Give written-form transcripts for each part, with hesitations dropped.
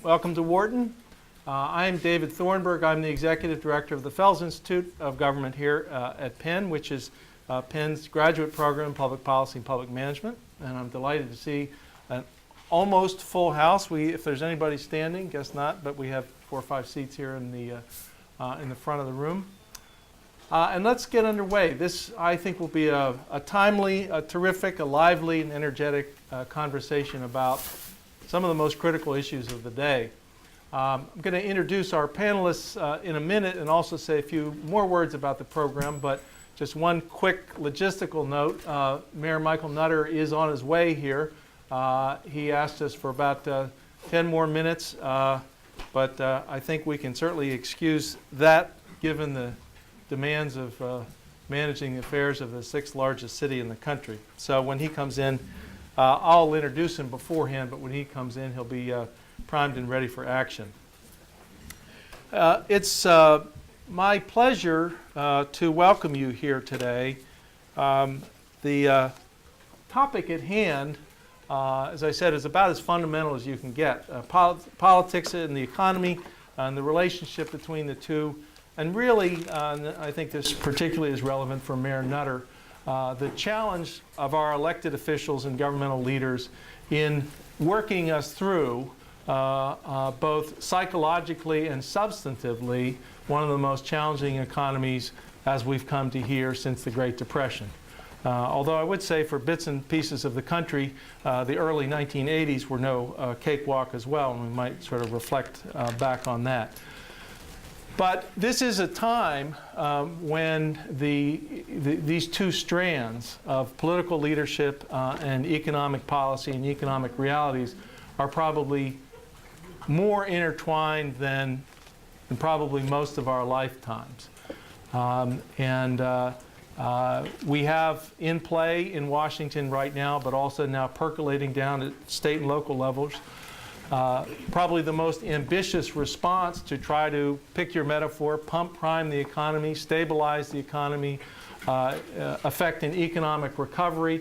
Welcome to Wharton. I'm David Thornburg. I'm the Executive Director of the Fels Institute of Government here at Penn, which is Penn's graduate program in public policy and public management. And I'm delighted to see an almost full house. If there's anybody standing, guess not, but we have 4 or 5 seats here in the front of the room. And let's get underway. This, I think, will be a timely, a terrific, a lively, and energetic conversation about some of the most critical issues of the day. I'm going to introduce our panelists in a minute and also say a few more words about the program, but just one quick logistical note. Mayor Michael Nutter is on his way here. He asked us for about 10 more minutes, but I think we can certainly excuse that given the demands of managing the affairs of the 6th largest city in the country. So when he comes in, I'll introduce him beforehand, but when he comes in, he'll be primed and ready for action. It's my pleasure to welcome you here today. The topic at hand, as I said, is about as fundamental as you can get. Politics and the economy and the relationship between the two. And really, I think this particularly is relevant for Mayor Nutter, the challenge of our elected officials and governmental leaders in working us through both psychologically and substantively one of the most challenging economies as we've come to hear since the Great Depression. Although I would say for bits and pieces of the country, the early 1980s were no cakewalk as well, and we might sort of reflect back on that. But this is a time when these two strands of political leadership and economic policy and economic realities are probably more intertwined than probably most of our lifetimes. We have in play in Washington right now, but also now percolating down at state and local levels, probably the most ambitious response to try to, pick your metaphor, pump prime the economy, stabilize the economy, affect an economic recovery,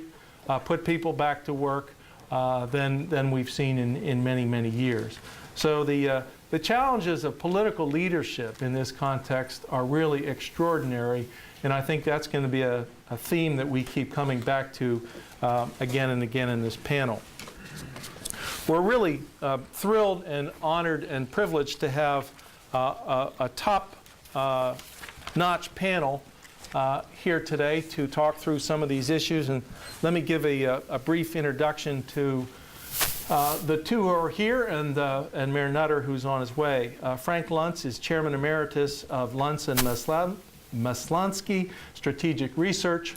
put people back to work than we've seen in many, many years. So the challenges of political leadership in this context are really extraordinary, and I think that's going to be a theme that we keep coming back to again and again in this panel. We're really thrilled and honored and privileged to have a top-notch panel here today to talk through some of these issues. And let me give a brief introduction to the two who are here and Mayor Nutter, who's on his way. Frank Luntz is Chairman Emeritus of Luntz and Maslansky Strategic Research.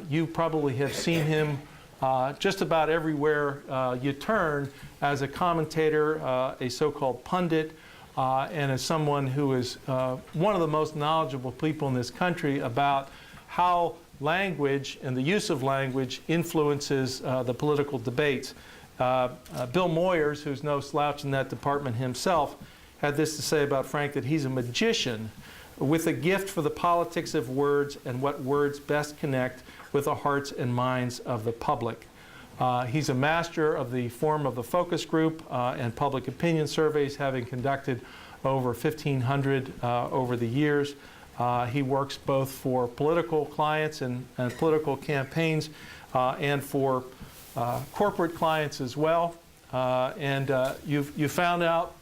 You probably have seen him just about everywhere you turn as a commentator, a so-called pundit, and as someone who is one of the most knowledgeable people in this country about how language and the use of language influences the political debates. Bill Moyers, who's no slouch in that department himself, had this to say about Frank, that he's a magician with a gift for the politics of words and what words best connect with the hearts and minds of the public. He's a master of the form of the focus group and public opinion surveys, having conducted over 1,500 over the years. He works both for political clients and political campaigns and for corporate clients as well. You found out,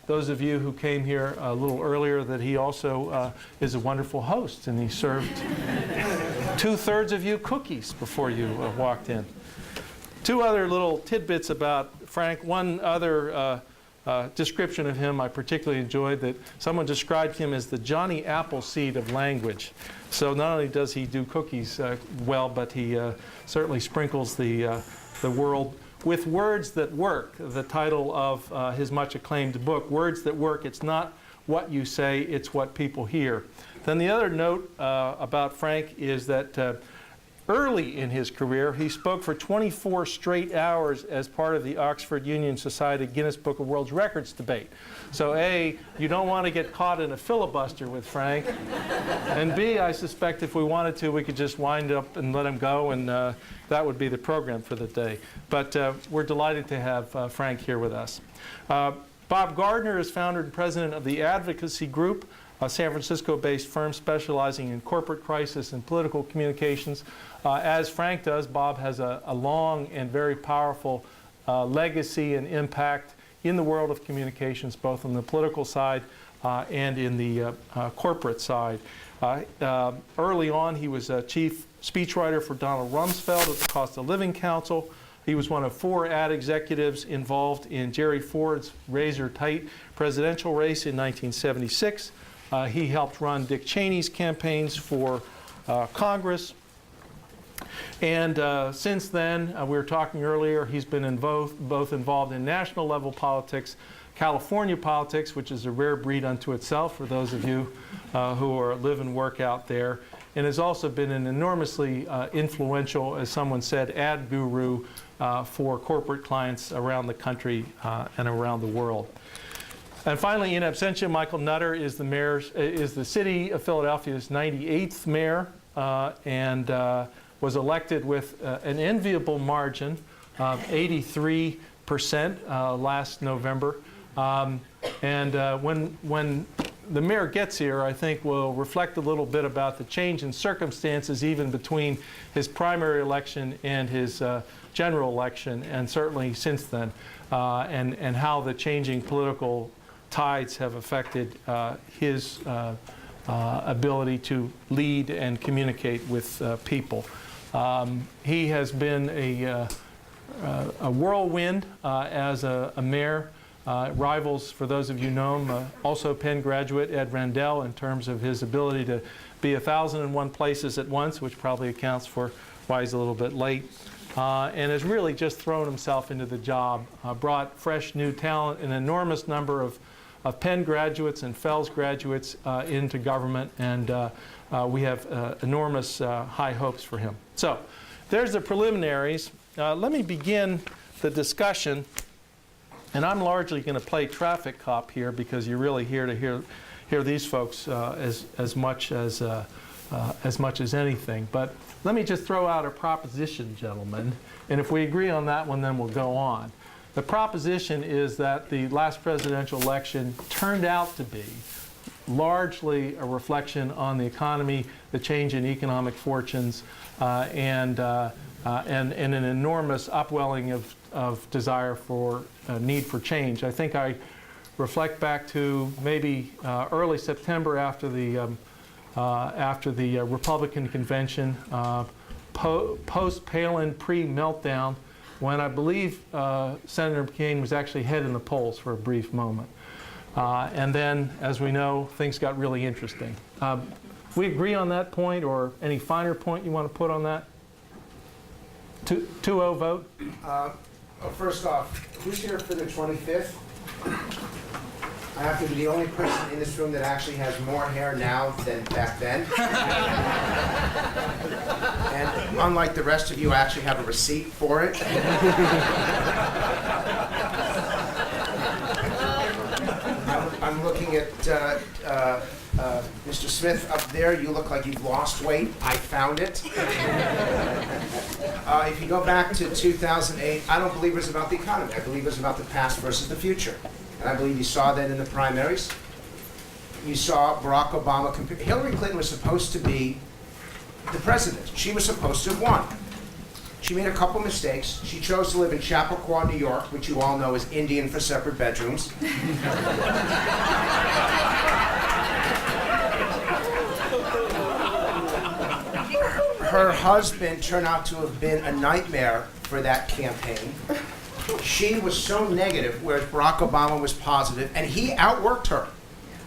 those of you who came here a little earlier, that he also is a wonderful host, and he served 2/3 of you cookies before you walked in. 2 other little tidbits about Frank. One other description of him I particularly enjoyed, that someone described him as the Johnny Appleseed of language. So not only does he do cookies well, but he certainly sprinkles the world with words that work. The title of his much acclaimed book, Words That Work. It's not what you say, it's what people hear. Then the other note about Frank is that early in his career, he spoke for 24 straight hours as part of the Oxford Union Society Guinness Book of World Records debate. So A, you don't want to get caught in a filibuster with Frank. And B, I suspect if we wanted to, we could just wind up and let him go, and that would be the program for the day. But we're delighted to have Frank here with us. Bob Gardner is founder and president of the Advocacy Group, a San Francisco-based firm specializing in corporate crisis and political communications. As Frank does, Bob has a long and very powerful legacy and impact in the world of communications, both on the political side and in the corporate side. Early on, he was a chief speechwriter for Donald Rumsfeld at the Cost of Living Council. He was one of 4 ad executives involved in Jerry Ford's razor-tight presidential race in 1976. He helped run Dick Cheney's campaigns for Congress. And since then, we were talking earlier, he's been both involved in national level politics, California politics, which is a rare breed unto itself for those of you who live and work out there, and has also been an enormously influential, as someone said, ad guru for corporate clients around the country and around the world. And finally, in absentia, Michael Nutter is the city of Philadelphia's 98th mayor and was elected with an enviable margin of 83% last November. When the mayor gets here, I think we'll reflect a little bit about the change in circumstances even between his primary election and his general election, and certainly since then, and how the changing political tides have affected his ability to lead and communicate with people. He has been a whirlwind as a mayor. Rivals, for those of you know him, also Penn graduate Ed Rendell in terms of his ability to be 1,001 places at once, which probably accounts for why he's a little bit late. And has really just thrown himself into the job, brought fresh new talent, an enormous number of Penn graduates and Fells graduates into government, and we have enormous high hopes for him. So there's the preliminaries. Let me begin the discussion, and I'm largely going to play traffic cop here because you're really here to hear these folks as much as anything. But let me just throw out a proposition, gentlemen, and if we agree on that one, then we'll go on. The proposition is that the last presidential election turned out to be largely a reflection on the economy, the change in economic fortunes, and an enormous upwelling of desire for need for change. I think I reflect back to maybe early September after the Republican convention, post-Palin, pre-meltdown, when I believe Senator McCain was actually ahead in the polls for a brief moment. And then, as we know, things got really interesting. We agree on that point, or any finer point you want to put on that? 2-0 vote? First off, who's here for the 25th? I have to be the only person in this room that actually has more hair now than back then. And unlike the rest of you, I actually have a receipt for it. I'm looking at Mr. Smith up there. You look like you've lost weight. I found it. If you go back to 2008, I don't believe it was about the economy. I believe it was about the past versus the future. And I believe you saw that in the primaries. You saw Barack Obama compare. Hillary Clinton was supposed to be the president. She was supposed to have won. She made a couple mistakes. She chose to live in Chappaqua, New York, which you all know is Indian for separate bedrooms. Her husband turned out to have been a nightmare for that campaign. She was so negative, whereas Barack Obama was positive, and he outworked her.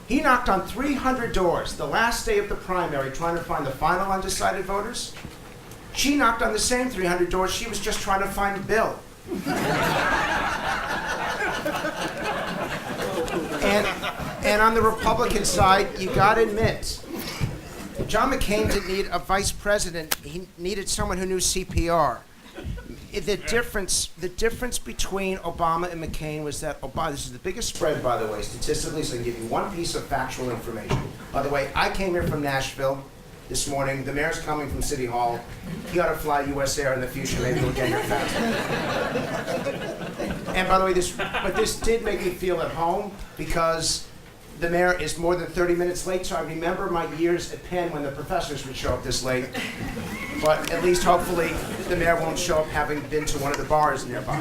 He knocked on 300 doors the last day of the primary trying to find the final undecided voters. She knocked on the same 300 doors. She was just trying to find Bill. And on the Republican side, you got to admit, John McCain didn't need a vice president. He needed someone who knew CPR. The difference between Obama and McCain was that Obama, this is the biggest spread, by the way, statistically, so I can give you one piece of factual information. By the way, I came here from Nashville this morning. The mayor's coming from City Hall. He ought to fly U.S. Air in the future. Maybe we'll get here faster. And by the way, this did make me feel at home because the mayor is more than 30 minutes late, so I remember my years at Penn when the professors would show up this late. But at least hopefully the mayor won't show up having been to one of the bars nearby.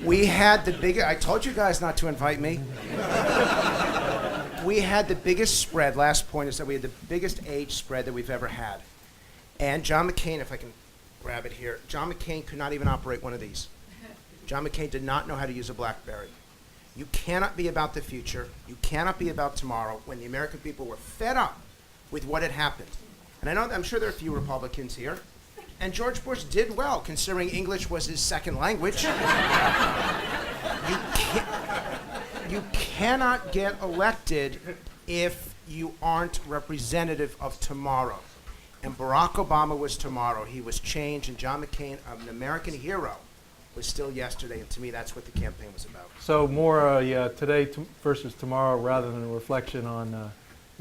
We had the biggest, I told you guys not to invite me. We had the biggest spread, last point is that we had the biggest age spread that we've ever had. And John McCain, if I can grab it here, John McCain could not even operate one of these. John McCain did not know how to use a BlackBerry. You cannot be about the future. You cannot be about tomorrow when the American people were fed up with what had happened. And I'm sure there are a few Republicans here. And George Bush did well, considering English was his second language. You cannot get elected if you aren't representative of tomorrow. And Barack Obama was tomorrow. He was change, and John McCain, an American hero, was still yesterday, and to me, that's what the campaign was about. So more today versus tomorrow rather than a reflection on the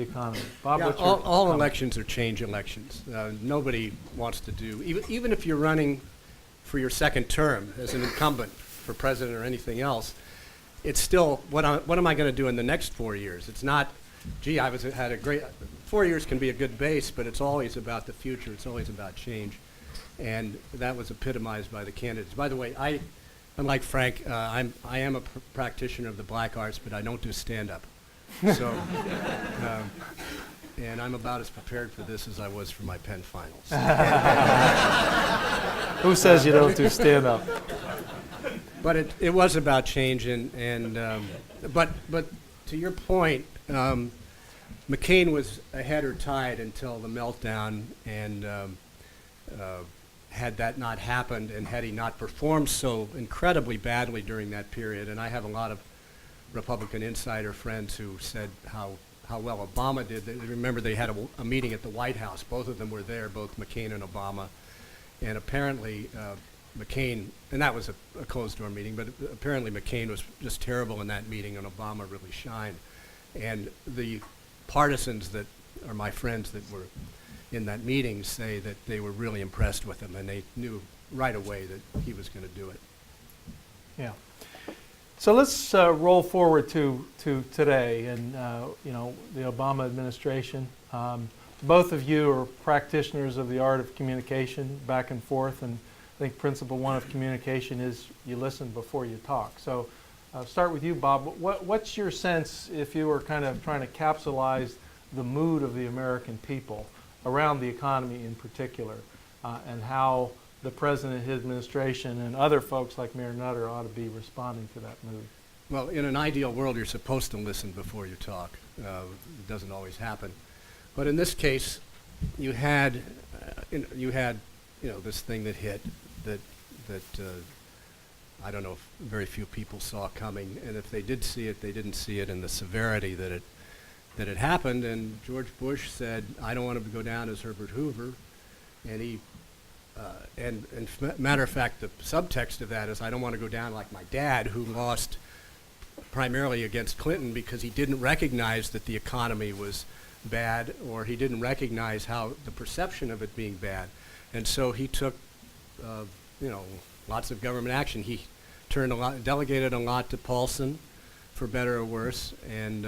economy. Bob, Yeah, what's your all comment? elections are change elections. Nobody wants to do, even if you're running for your second term as an incumbent for president or anything else, it's still, what am I going to do in the next 4 years? It's not, gee, had a great, 4 years can be a good base, but it's always about the future. It's always about change. And that was epitomized by the candidates. By the way, unlike Frank, I am a practitioner of the black arts, but I don't do stand-up. So, and I'm about as prepared for this as I was for my Penn finals. Who says you don't do stand-up? But it was about change, but to your point, McCain was ahead or tied until the meltdown, and had that not happened and had he not performed so incredibly badly during that period, and I have a lot of Republican insider friends who said how well Obama did. They remember they had a meeting at the White House. Both of them were there, both McCain and Obama, and apparently McCain, and that was a closed-door meeting, but apparently McCain was just terrible in that meeting and Obama really shined. And the partisans that are my friends that were in that meeting say that they were really impressed with him and they knew right away that he was going to do it. Yeah. So let's roll forward to today and the Obama administration. Both of you are practitioners of the art of communication back and forth, and I think principle one of communication is you listen before you talk. So start with you, Bob. What's your sense, if you were kind of trying to capsulize the mood of the American people around the economy in particular, and how the president, his administration, and other folks like Mayor Nutter ought to be responding to that mood? Well, in an ideal world, you're supposed to listen before you talk. It doesn't always happen. But in this case, you had this thing that hit that I don't know if very few people saw coming, and if they did see it, they didn't see it in the severity that it happened. And George Bush said, "I don't want to go down as Herbert Hoover," and he matter of fact, the subtext of that is, "I don't want to go down like my dad, who lost primarily against Clinton because he didn't recognize that the economy was bad, or he didn't recognize how the perception of it being bad." And so he took, lots of government action. He delegated a lot to Paulson, for better or worse, and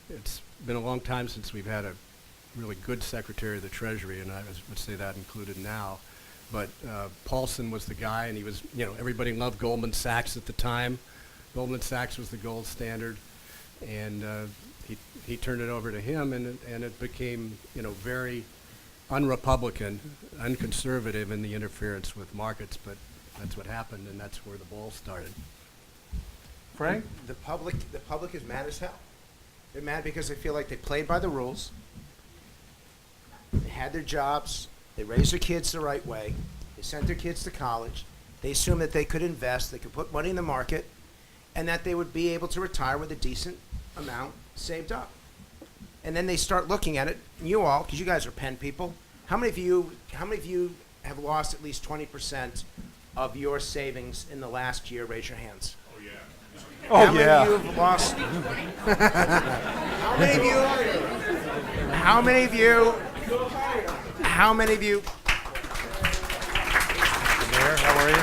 it's been a long time since we've had a really good Secretary of the Treasury, and I would say that included now. But Paulson was the guy, and he was, everybody loved Goldman Sachs at the time. Goldman Sachs was the gold standard, and he turned it over to him, and it became, very un-Republican, unconservative in the interference with markets, but that's what happened, and that's where the ball started. Frank? The public is mad as hell. They're mad because they feel like they played by the rules. They had their jobs. They raised their kids the right way. They sent their kids to college. They assumed that they could invest, they could put money in the market, and that they would be able to retire with a decent amount saved up. And then they start looking at it, and you all, because you guys are Penn people, how many of you have lost at least 20% of your savings in the last year? Raise your hands. Oh, How many yeah. of you have lost? How many of you? How many of you? How many of you? Mayor, how are you?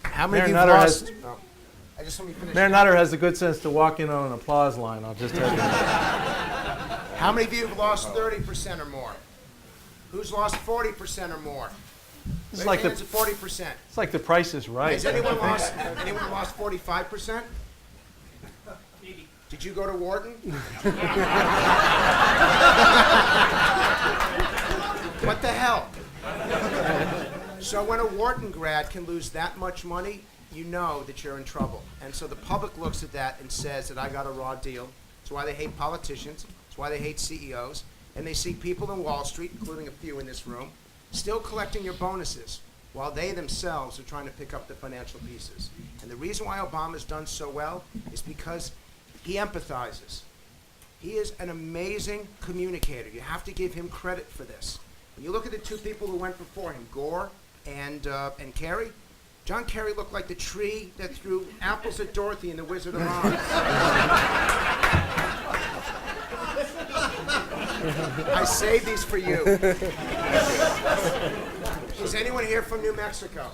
How many of you Mayor have Nutter lost? Oh, I just let me finish. Mayor Nutter has the good sense to walk in on an applause line, I'll just tell you. How many of you have lost 30% or more? Who's lost 40% or more? It's Raise like your the, hands at 40%. it's like the Price is Right. Has anyone lost 45%? Did you go to Wharton? What the hell? So when a Wharton grad can lose that much money, you know that you're in trouble. And so the public looks at that and says that I got a raw deal. That's why they hate politicians. That's why they hate CEOs. And they see people in Wall Street, including a few in this room, still collecting your bonuses while they themselves are trying to pick up the financial pieces. And the reason why Obama's done so well is because he empathizes. He is an amazing communicator. You have to give him credit for this. When you look at the two people who went before him, Gore and Kerry, John Kerry looked like the tree that threw apples at Dorothy in The Wizard of Oz. I saved these for you. Is anyone here from New Mexico?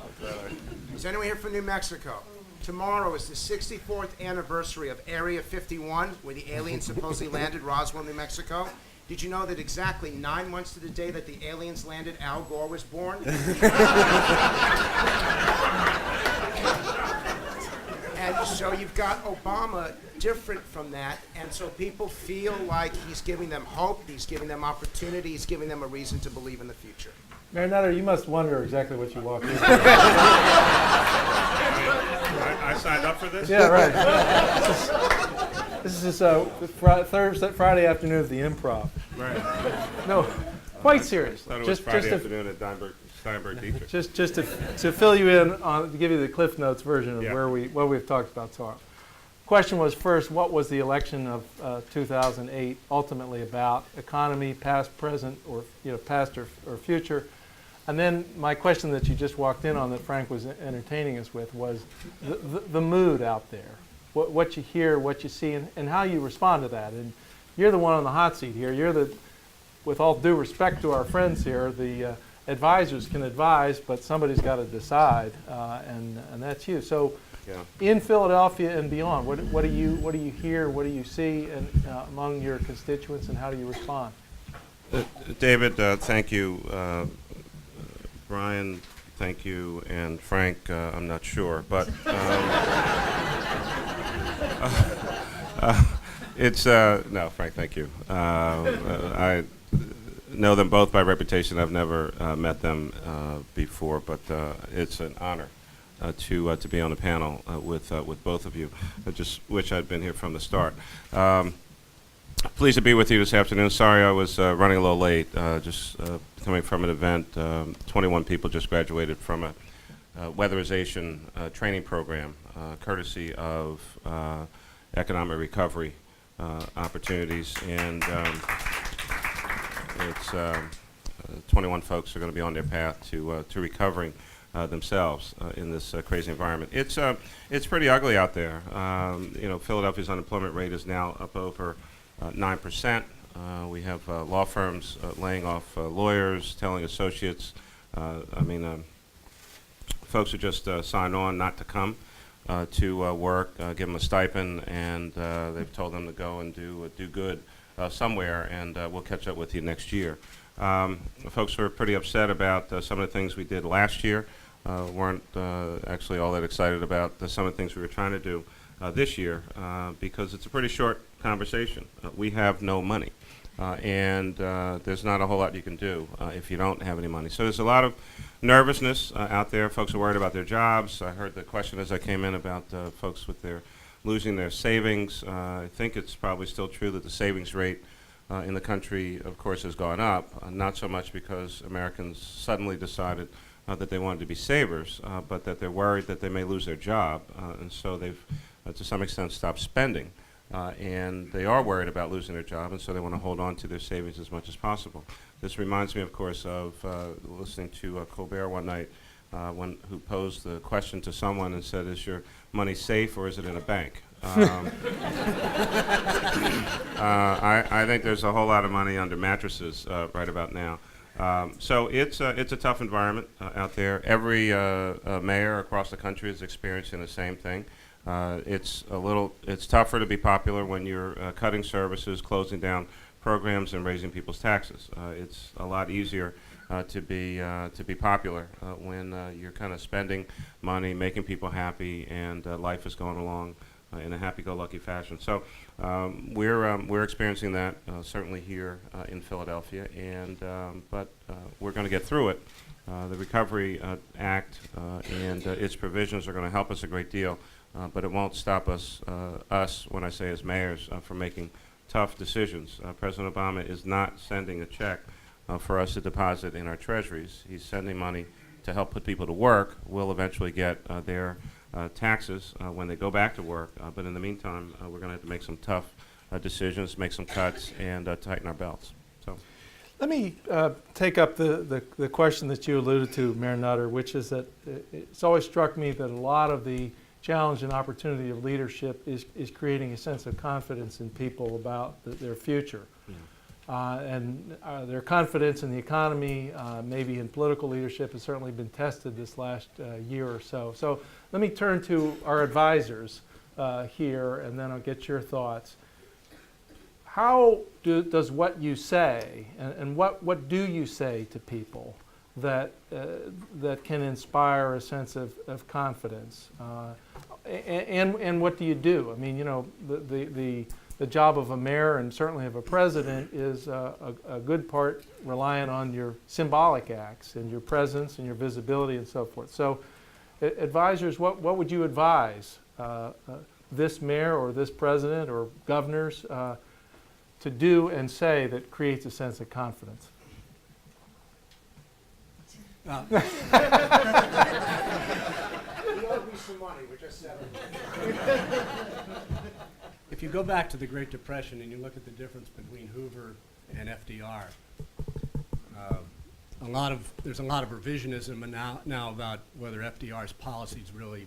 Is anyone here from New Mexico? Tomorrow is the 64th anniversary of Area 51, where the aliens supposedly landed Roswell, New Mexico. Did you know that exactly 9 months to the day that the aliens landed, Al Gore was born? And so you've got Obama different from that, and so people feel like he's giving them hope, he's giving them opportunity, he's giving them a reason to believe in the future. Mayor Nutter, you must wonder exactly what you walked into. I signed up for this? Yeah, right. This is Friday afternoon of the Improv. Right. No, quite serious. Thought it was Friday afternoon at Steinberg Dietrich. Just to fill you in on, to give you the Cliff Notes version of Yeah. what we've talked about so far. Question was first, what was the election of 2008 ultimately about? Economy, past, present, or past or future? And then my question that you just walked in on that Frank was entertaining us with was the mood out there, what you hear, what you see, and how you respond to that. And you're the one on the hot seat here. You're the, with all due respect to our friends here, the advisors can advise, but somebody's got to decide, and that's you. So, Yeah. in Philadelphia and beyond, what do you hear, what do you see among your constituents, and how do you respond? David, thank you. Brian, thank you. And Frank, I'm not sure. But it's, no, Frank, thank you. I know them both by reputation. I've never met them before, but it's an honor to be on the panel with both of you. I just wish I'd been here from the start. Pleased to be with you this afternoon. Sorry I was running a little late, just coming from an event. 21 people just graduated from a weatherization training program, courtesy of economic recovery opportunities. And it's 21 folks are going to be on their path to recovering themselves in this crazy environment. It's pretty ugly out there. Philadelphia's unemployment rate is now up over 9%. We have law firms laying off lawyers, telling associates, folks who just signed on not to come to work, give them a stipend, and they've told them to go and do good somewhere, and we'll catch up with you next year. Folks were pretty upset about some of the things we did last year. Weren't actually all that excited about some of the things we were trying to do this year because it's a pretty short conversation. We have no money, and there's not a whole lot you can do if you don't have any money. So there's a lot of nervousness out there. Folks are worried about their jobs. I heard the question as I came in about folks with losing their savings. I think it's probably still true that the savings rate in the country, of course, has gone up, not so much because Americans suddenly decided that they wanted to be savers, but that they're worried that they may lose their job, and so they've, to some extent, stopped spending. And they are worried about losing their job, and so they want to hold on to their savings as much as possible. This reminds me, of course, of listening to Colbert one night, who posed the question to someone and said, "Is your money safe or is it in a bank?" I think there's a whole lot of money under mattresses right about now. So it's a tough environment out there. Every mayor across the country is experiencing the same thing. It's tougher to be popular when you're cutting services, closing down programs, and raising people's taxes. It's a lot easier to be popular when you're kind of spending money, making people happy, and life is going along in a happy-go-lucky fashion. So we're experiencing that certainly here in Philadelphia, but we're going to get through it. The Recovery Act and its provisions are going to help us a great deal. But it won't stop us, when I say as mayors, from making tough decisions. President Obama is not sending a check for us to deposit in our treasuries. He's sending money to help put people to work. We'll eventually get their taxes when they go back to work. But in the meantime, we're going to have to make some tough decisions, make some cuts, and tighten our belts. So, Let me take up the question that you alluded to, Mayor Nutter, which is that it's always struck me that a lot of the challenge and opportunity of leadership is creating a sense of confidence in people about their future. And their confidence in the economy, maybe in political leadership, has certainly been tested this last year or so. So let me turn to our advisors here, and then I'll get your thoughts. How does what you say, and what do you say to people that can inspire a sense of confidence? And what do you do? I mean, you know, the job of a mayor and certainly of a president is a good part reliant on your symbolic acts and your presence and your visibility and so forth. So advisors, what would you advise this mayor or this president or governors to do and say that creates a sense of confidence? You owe me some money, we're just settling. If you go back to the Great Depression and you look at the difference between Hoover and FDR, there's a lot of revisionism now about whether FDR's policies really,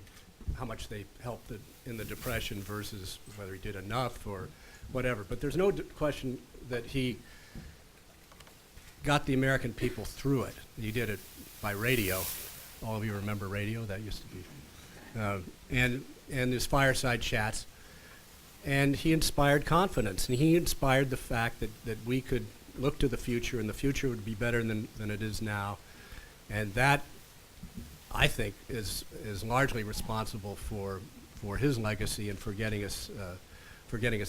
how much they helped in the Depression versus whether he did enough or whatever. But there's no question that he got the American people through it. He did it by radio. All of you remember radio? That used to be. And his fireside chats. And he inspired confidence. And he inspired the fact that we could look to the future, and the future would be better than it is now. And that, I think, is largely responsible for his legacy and for getting us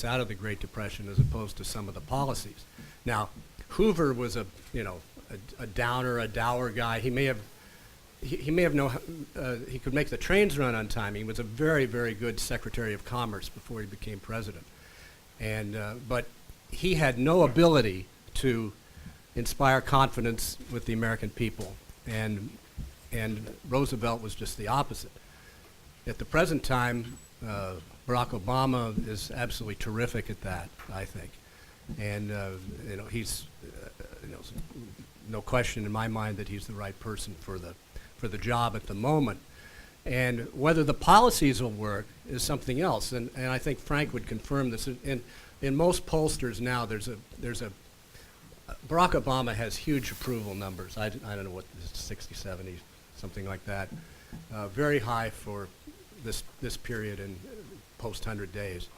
out of the Great Depression, as opposed to some of the policies. Now, Hoover was a downer, a dour guy. He could make the trains run on time. He was a very, very good Secretary of Commerce before he became president. But he had no ability to inspire confidence with the American people. And Roosevelt was just the opposite. At the present time, Barack Obama is absolutely terrific at that, I think. And he's no question in my mind that he's the right person for the job at the moment. And whether the policies will work is something else. And I think Frank would confirm this. In most pollsters now, there's a Barack Obama has huge approval numbers. I don't know what, 60, 70, something like that. Very high for this period in post 100 days.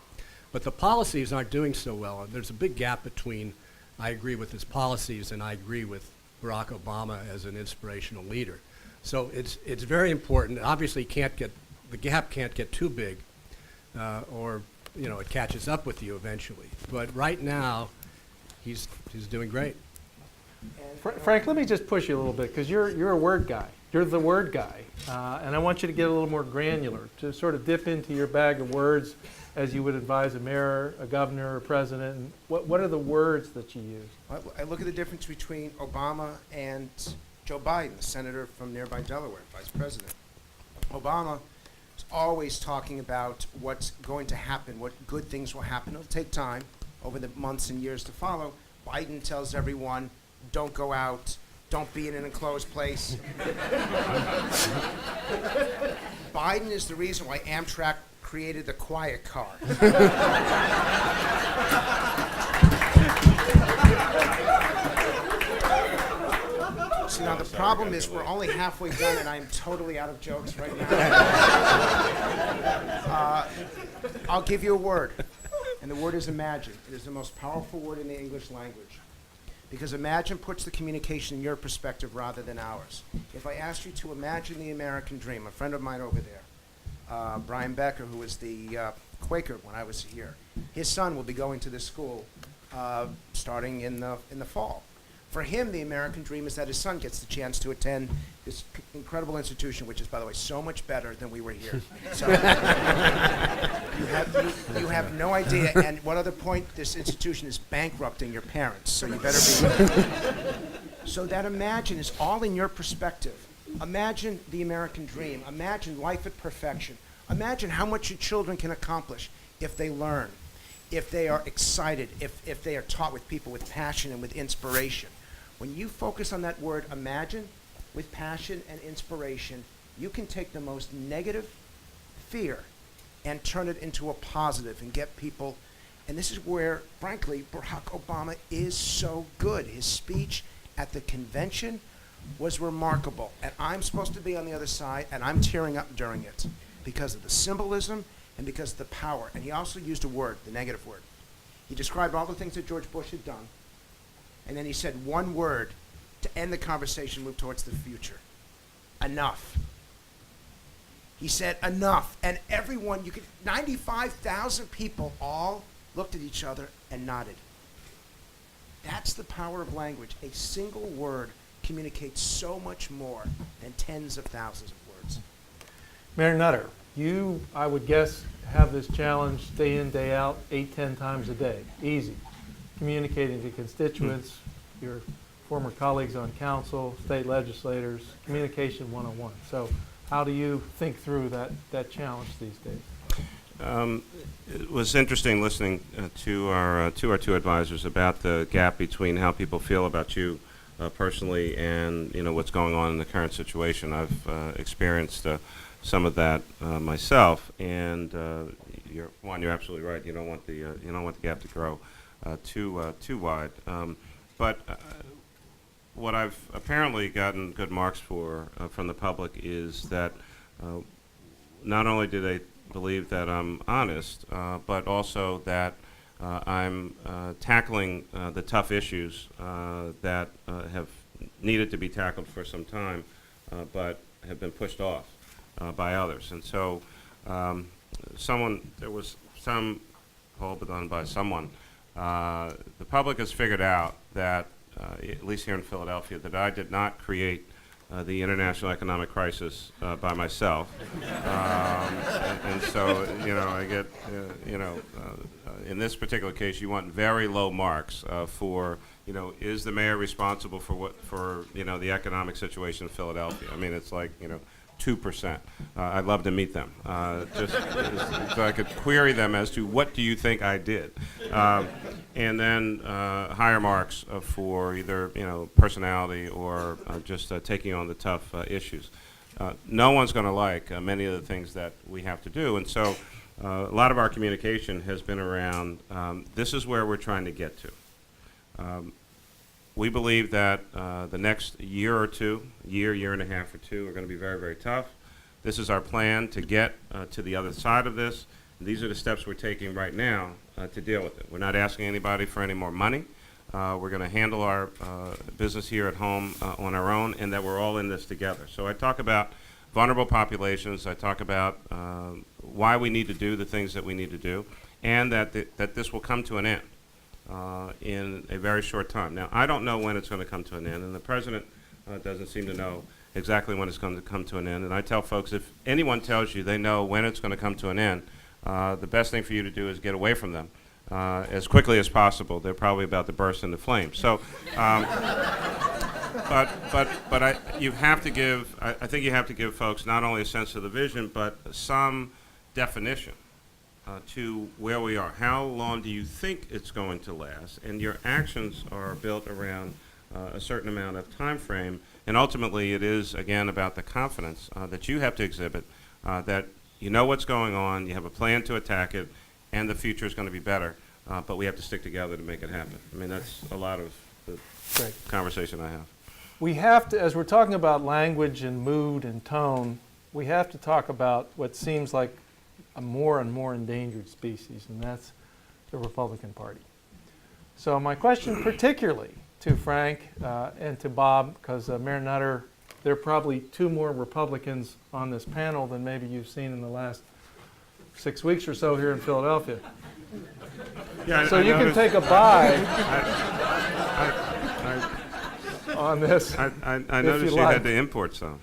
But the policies aren't doing so well. There's a big gap between I agree with his policies and I agree with Barack Obama as an inspirational leader. So it's very important. Obviously, the gap can't get too big, or it catches up with you eventually. But right now, he's doing great. Frank, let me just push you a little bit, because you're a word guy. You're the word guy, and I want you to get a little more granular, to sort of dip into your bag of words as you would advise a mayor, a governor, a president. And what are the words that you use? I look at the difference between Obama and Joe Biden, the senator from nearby Delaware, vice president. Obama is always talking about what's going to happen, what good things will happen. It'll take time over the months and years to follow. Biden tells everyone, don't go out, don't be in an enclosed place. Biden is the reason why Amtrak created the quiet car. See, now the problem is we're only halfway done and I'm totally out of jokes right now. I'll give you a word, and the word is imagine. It is the most powerful word in the English language, because imagine puts the communication in your perspective rather than ours. If I asked you to imagine the American dream, a friend of mine over there, Brian Becker, who was the Quaker when I was here, his son will be going to this school starting in the fall. For him, the American dream is that his son gets the chance to attend this incredible institution, which is, by the way, so much better than we were here. So you have no idea. And one other point, this institution is bankrupting your parents, so you better be. So that imagine is all in your perspective. Imagine the American dream. Imagine life at perfection. Imagine how much your children can accomplish if they learn, if they are excited, if they are taught with people with passion and with inspiration. When you focus on that word imagine with passion and inspiration, you can take the most negative fear and turn it into a positive and get people. And this is where, frankly, Barack Obama is so good. His speech at the convention was remarkable. And I'm supposed to be on the other side, and I'm tearing up during it because of the symbolism and because of the power. And he also used a word, the negative word. He described all the things that George Bush had done, and then he said one word to end the conversation, move towards the future. Enough. He said enough. And everyone, 95,000 people all looked at each other and nodded. That's the power of language. A single word communicates so much more than tens of thousands of words. Mayor Nutter, you, I would guess, have this challenge day in, day out, 8, 10 times a day. Easy. Communicating to constituents, your former colleagues on council, state legislators, communication one-on-one. So how do you think through that challenge these days? It was interesting listening to our two advisors about the gap between how people feel about you personally and what's going on in the current situation. I've experienced some of that myself, and you're absolutely right. You don't want the gap to grow too wide. But what I've apparently gotten good marks for from the public is that not only do they believe that I'm honest, but also that I'm tackling the tough issues that have needed to be tackled for some time, but have been pushed off by others. And so there was some poll done by someone. The public has figured out that, at least here in Philadelphia, that I did not create the international economic crisis by myself. And so, I get, in this particular case, you want very low marks for, is the mayor responsible for the economic situation in Philadelphia? I mean, it's like, 2%. I'd love to meet them, just so I could query them as to what do you think I did, and then higher marks for either personality or just taking on the tough issues. No one's going to like many of the things that we have to do, and so a lot of our communication has been around this is where we're trying to get to. We believe that the next year or two, year and a half or two, are going to be very, very tough. This is our plan to get to the other side of this. These are the steps we're taking right now to deal with it. We're not asking anybody for any more money. We're going to handle our business here at home on our own, and that we're all in this together. So I talk about vulnerable populations. I talk about why we need to do the things that we need to do, and that this will come to an end in a very short time. Now, I don't know when it's going to come to an end, and the president doesn't seem to know exactly when it's going to come to an end. And I tell folks, if anyone tells you they know when it's going to come to an end, the best thing for you to do is get away from them as quickly as possible. They're probably about to burst into flames. So you have to give. I think you have to give folks not only a sense of the vision, but some definition to where we are. How long do you think it's going to last? And your actions are built around a certain amount of time frame. And ultimately, it is again about the confidence that you have to exhibit that you know what's going on, you have a plan to attack it, and the future is going to be better. But we have to stick together to make it happen. I mean, that's a lot of the Great. conversation I have. We have to, as we're talking about language and mood and tone, we have to talk about what seems like a more and more endangered species, and that's the Republican Party. So my question particularly to Frank and to Bob, because Mayor Nutter, there are probably 2 more Republicans on this panel than maybe you've seen in the last 6 weeks or so here in Philadelphia. Yeah, So you can take a bye I on this. I noticed you like. had to import some.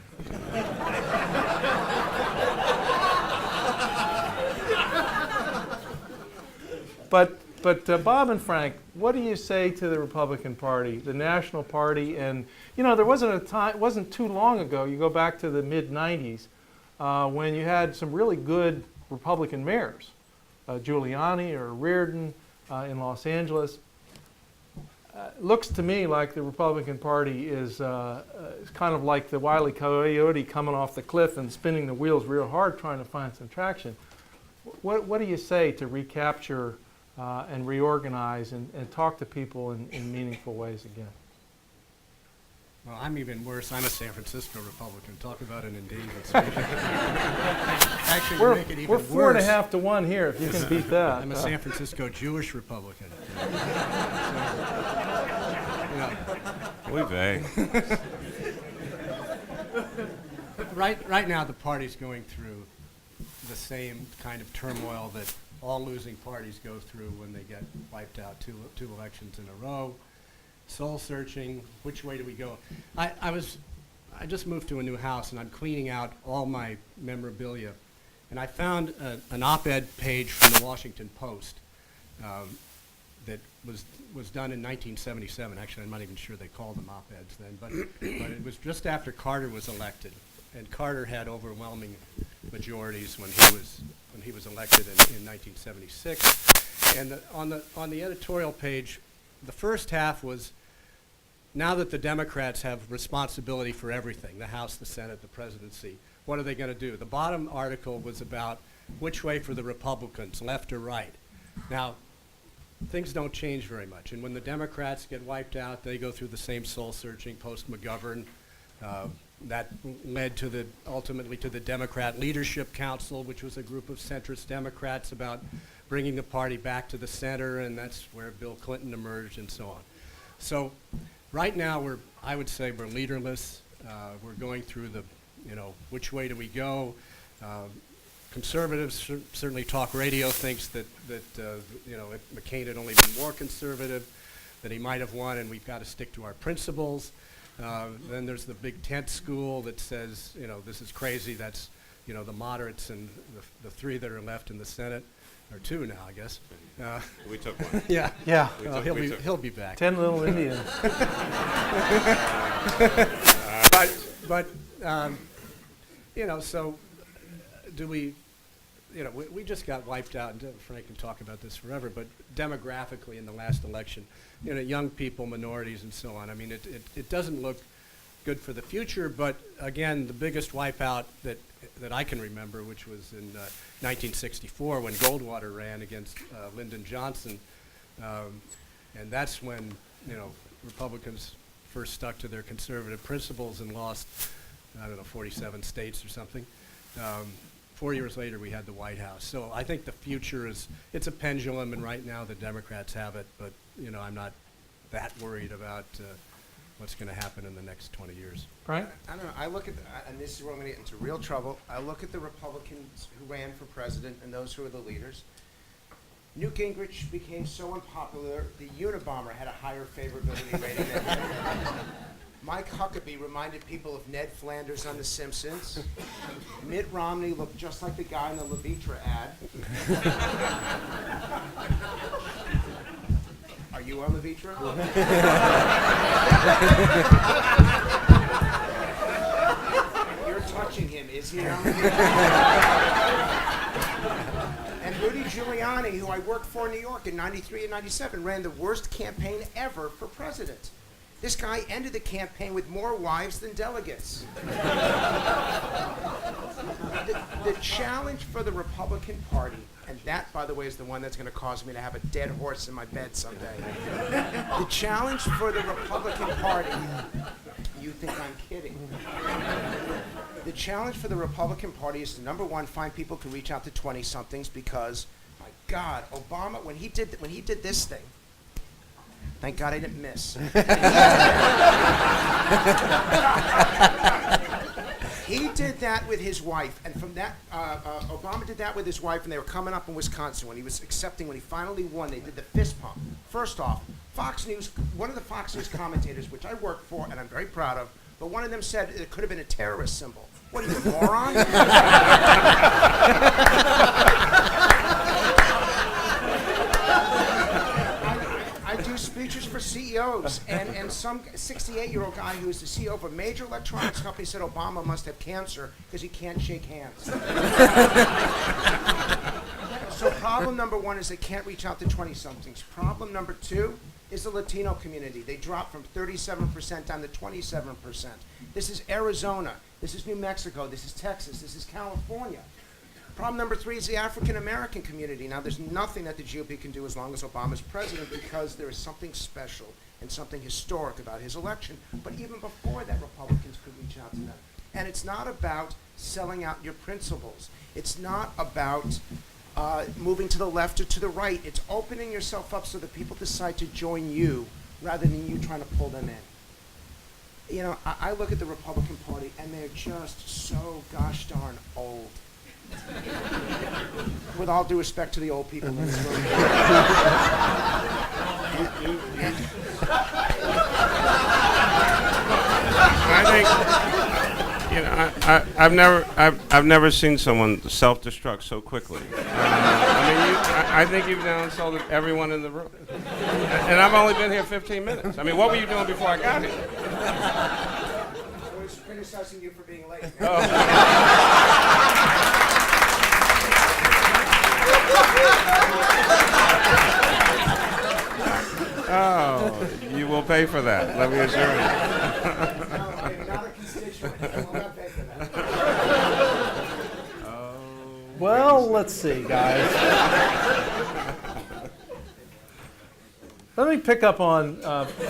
But Bob and Frank, what do you say to the Republican Party, the National Party? And you know, there wasn't a time, wasn't too long ago. You go back to the mid '90s when you had some really good Republican mayors, Giuliani or Reardon in Los Angeles. Looks to me like the Republican Party is kind of like the Wile E. Coyote coming off the cliff and spinning the wheels real hard trying to find some traction. What do you say to recapture and reorganize and talk to people in meaningful ways again? Well, I'm even worse. I'm a San Francisco Republican. Talk about an endangered species. Actually, to make it even We're worse, 4.5 to 1 here, if you can beat that. I'm a San Francisco Jewish Republican. We vague. Right now, the party's going through the same kind of turmoil that all losing parties go through when they get wiped out two elections in a row. Soul searching, which way do we go? I just moved to a new house and I'm cleaning out all my memorabilia, and I found an op-ed page from the Washington Post that was done in 1977. Actually, I'm not even sure they called them op-eds then, but it was just after Carter was elected, and Carter had overwhelming majorities when he was elected in 1976. And on the editorial page, the first half was, now that the Democrats have responsibility for everything, the House, the Senate, the presidency, what are they going to do? The bottom article was about which way for the Republicans, left or right. Now, things don't change very much. And when the Democrats get wiped out, they go through the same soul searching post-McGovern. That led to ultimately to the Democrat Leadership Council, which was a group of centrist Democrats about bringing the party back to the center, and that's where Bill Clinton emerged and so on. So right now I would say we're leaderless. We're going through which way do we go? Conservatives, certainly talk radio thinks that if McCain had only been more conservative, that he might have won, and we've got to stick to our principles. Then there's the big tent school that says, this is crazy. That's, the moderates and the 3 that are left in the Senate, or 2 now, I guess. We took one. Yeah. Yeah. He'll be back. 10 little Indians. But so do we? We just got wiped out, and Frank can talk about this forever, but demographically in the last election, young people, minorities, and so on. I mean, it doesn't look good for the future, but again, the biggest wipeout that I can remember, which was in 1964 when Goldwater ran against Lyndon Johnson, and that's when, Republicans first stuck to their conservative principles and lost, 47 states or something. 4 years later, we had the White House. So I think the future it's a pendulum, and right now the Democrats have it, but, I'm not that worried about what's going to happen in the next 20 years. Right? I don't know. I look at, and this is where I'm going to get into real trouble. I look at the Republicans who ran for president and those who are the leaders. Newt Gingrich became so unpopular, the Unabomber had a higher favorability rating than him. Mike Huckabee reminded people of Ned Flanders on The Simpsons. Mitt Romney looked just like the guy in the Levitra ad. Are you on Levitra? And Rudy Giuliani, who I worked for in New York in 93 and 97, ran the worst campaign ever for president. This guy ended the campaign with more wives than delegates. The challenge for the Republican Party, and that, by the way, is the one that's going to cause me to have a dead horse in my bed someday. The challenge for the Republican Party, you think I'm kidding. The challenge for the Republican Party is to, number one, find people to reach out to 20-somethings because, my God, Obama, when he did this thing, thank God I didn't miss. He did that with his wife, and from that, Obama did that with his wife, and they were coming up in Wisconsin when he was accepting, when he finally won, they did the fist pump. First off, Fox News, one of the Fox News commentators, which I work for, and I'm very proud of, but one of them said it could have been a terrorist symbol. What are you, a moron? I do speeches for CEOs, and some 68-year-old guy who is the CEO of a major electronics company said Obama must have cancer because he can't shake hands. So problem number one is they can't reach out to 20-somethings. Problem number two is the Latino community. They dropped from 37% down to 27%. This is Arizona. This is New Mexico. This is Texas. This is California. Problem number three is the African-American community. Now, there's nothing that the GOP can do as long as Obama's president because there is something special and something historic about his election. But even before that, Republicans could reach out to them. And it's not about selling out your principles. It's not about moving to the left or to the right. It's opening yourself up so that people decide to join you rather than you trying to pull them in. You know, I look at the Republican Party, and they're just so gosh darn old. With all due respect to the old people in this room. I think, you know, I've never seen someone self-destruct so quickly. I think you've now insulted everyone in the room, and I've only been here 15 minutes. I mean, what were you doing before I got here? I was criticizing you for being late. Oh, you will pay for that, let me assure you. No, I am not a constituent. I will not pay for that. Well, let's see, guys. Let me pick up on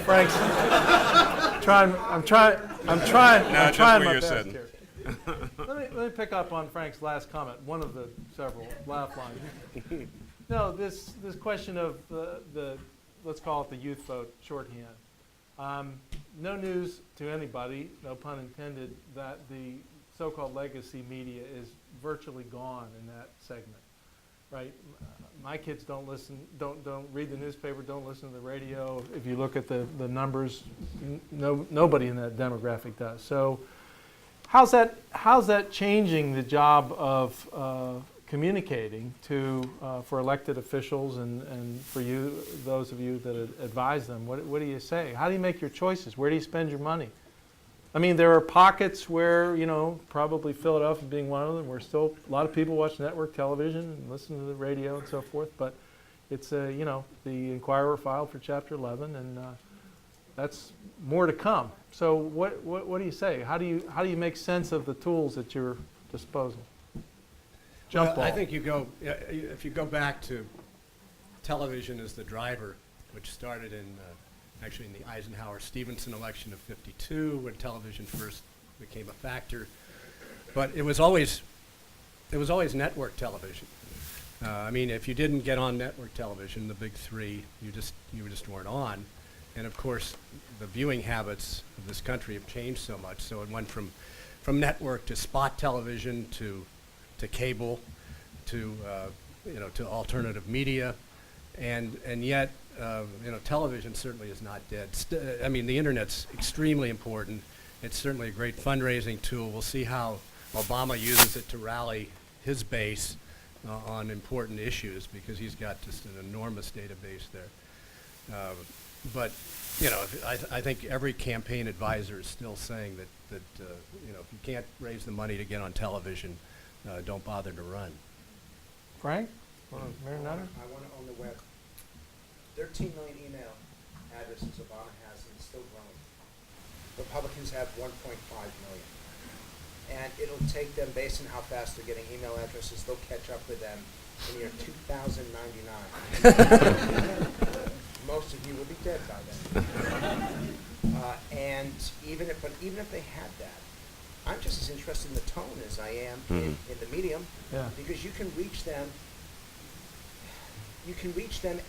Frank's. I'm trying No, just my what you're best sitting. here. Let me pick up on Frank's last comment, one of the several laugh lines. No, this question of the let's call it the youth vote shorthand. No news to anybody, no pun intended, that the so-called legacy media is virtually gone in that segment, right? My kids don't listen, don't read the newspaper, don't listen to the radio. If you look at the numbers, nobody in that demographic does. So how's that changing the job of communicating to for elected officials and for you, those of you that advise them? What do you say? How do you make your choices? Where do you spend your money? I mean, there are pockets where, you know, probably Philadelphia being one of them, where still a lot of people watch network television and listen to the radio and so forth, but it's, you know, the Inquirer filed for Chapter 11, and that's more to come. So what do you say? How do you make sense of the tools at your disposal? Jump ball. I think if you go back to television as the driver, which started in actually in the Eisenhower-Stevenson election of '52, when television first became a factor. But it was always network television. I mean, if you didn't get on network television, the big three, you just weren't on. And of course, the viewing habits of this country have changed so much. So it went from network to spot television to cable to to alternative media, and yet. Television certainly is not dead. I mean, the internet's extremely important. It's certainly a great fundraising tool. We'll see how Obama uses it to rally his base on important issues, because he's got just an enormous database there. But you know, I think every campaign advisor is still saying that if you can't raise the money to get on television, don't bother to run. Frank or Mayor Nutter? I want to own the web. 13 million email addresses Obama has, and it's still growing. Republicans have 1.5 million. And it'll take them, based on how fast they're getting email addresses, they'll catch up with them in the year 2099. Most of you will be dead by then. And even if they had that, I'm just as interested in the tone as I am in the medium, Yeah. because you can reach them. You can reach them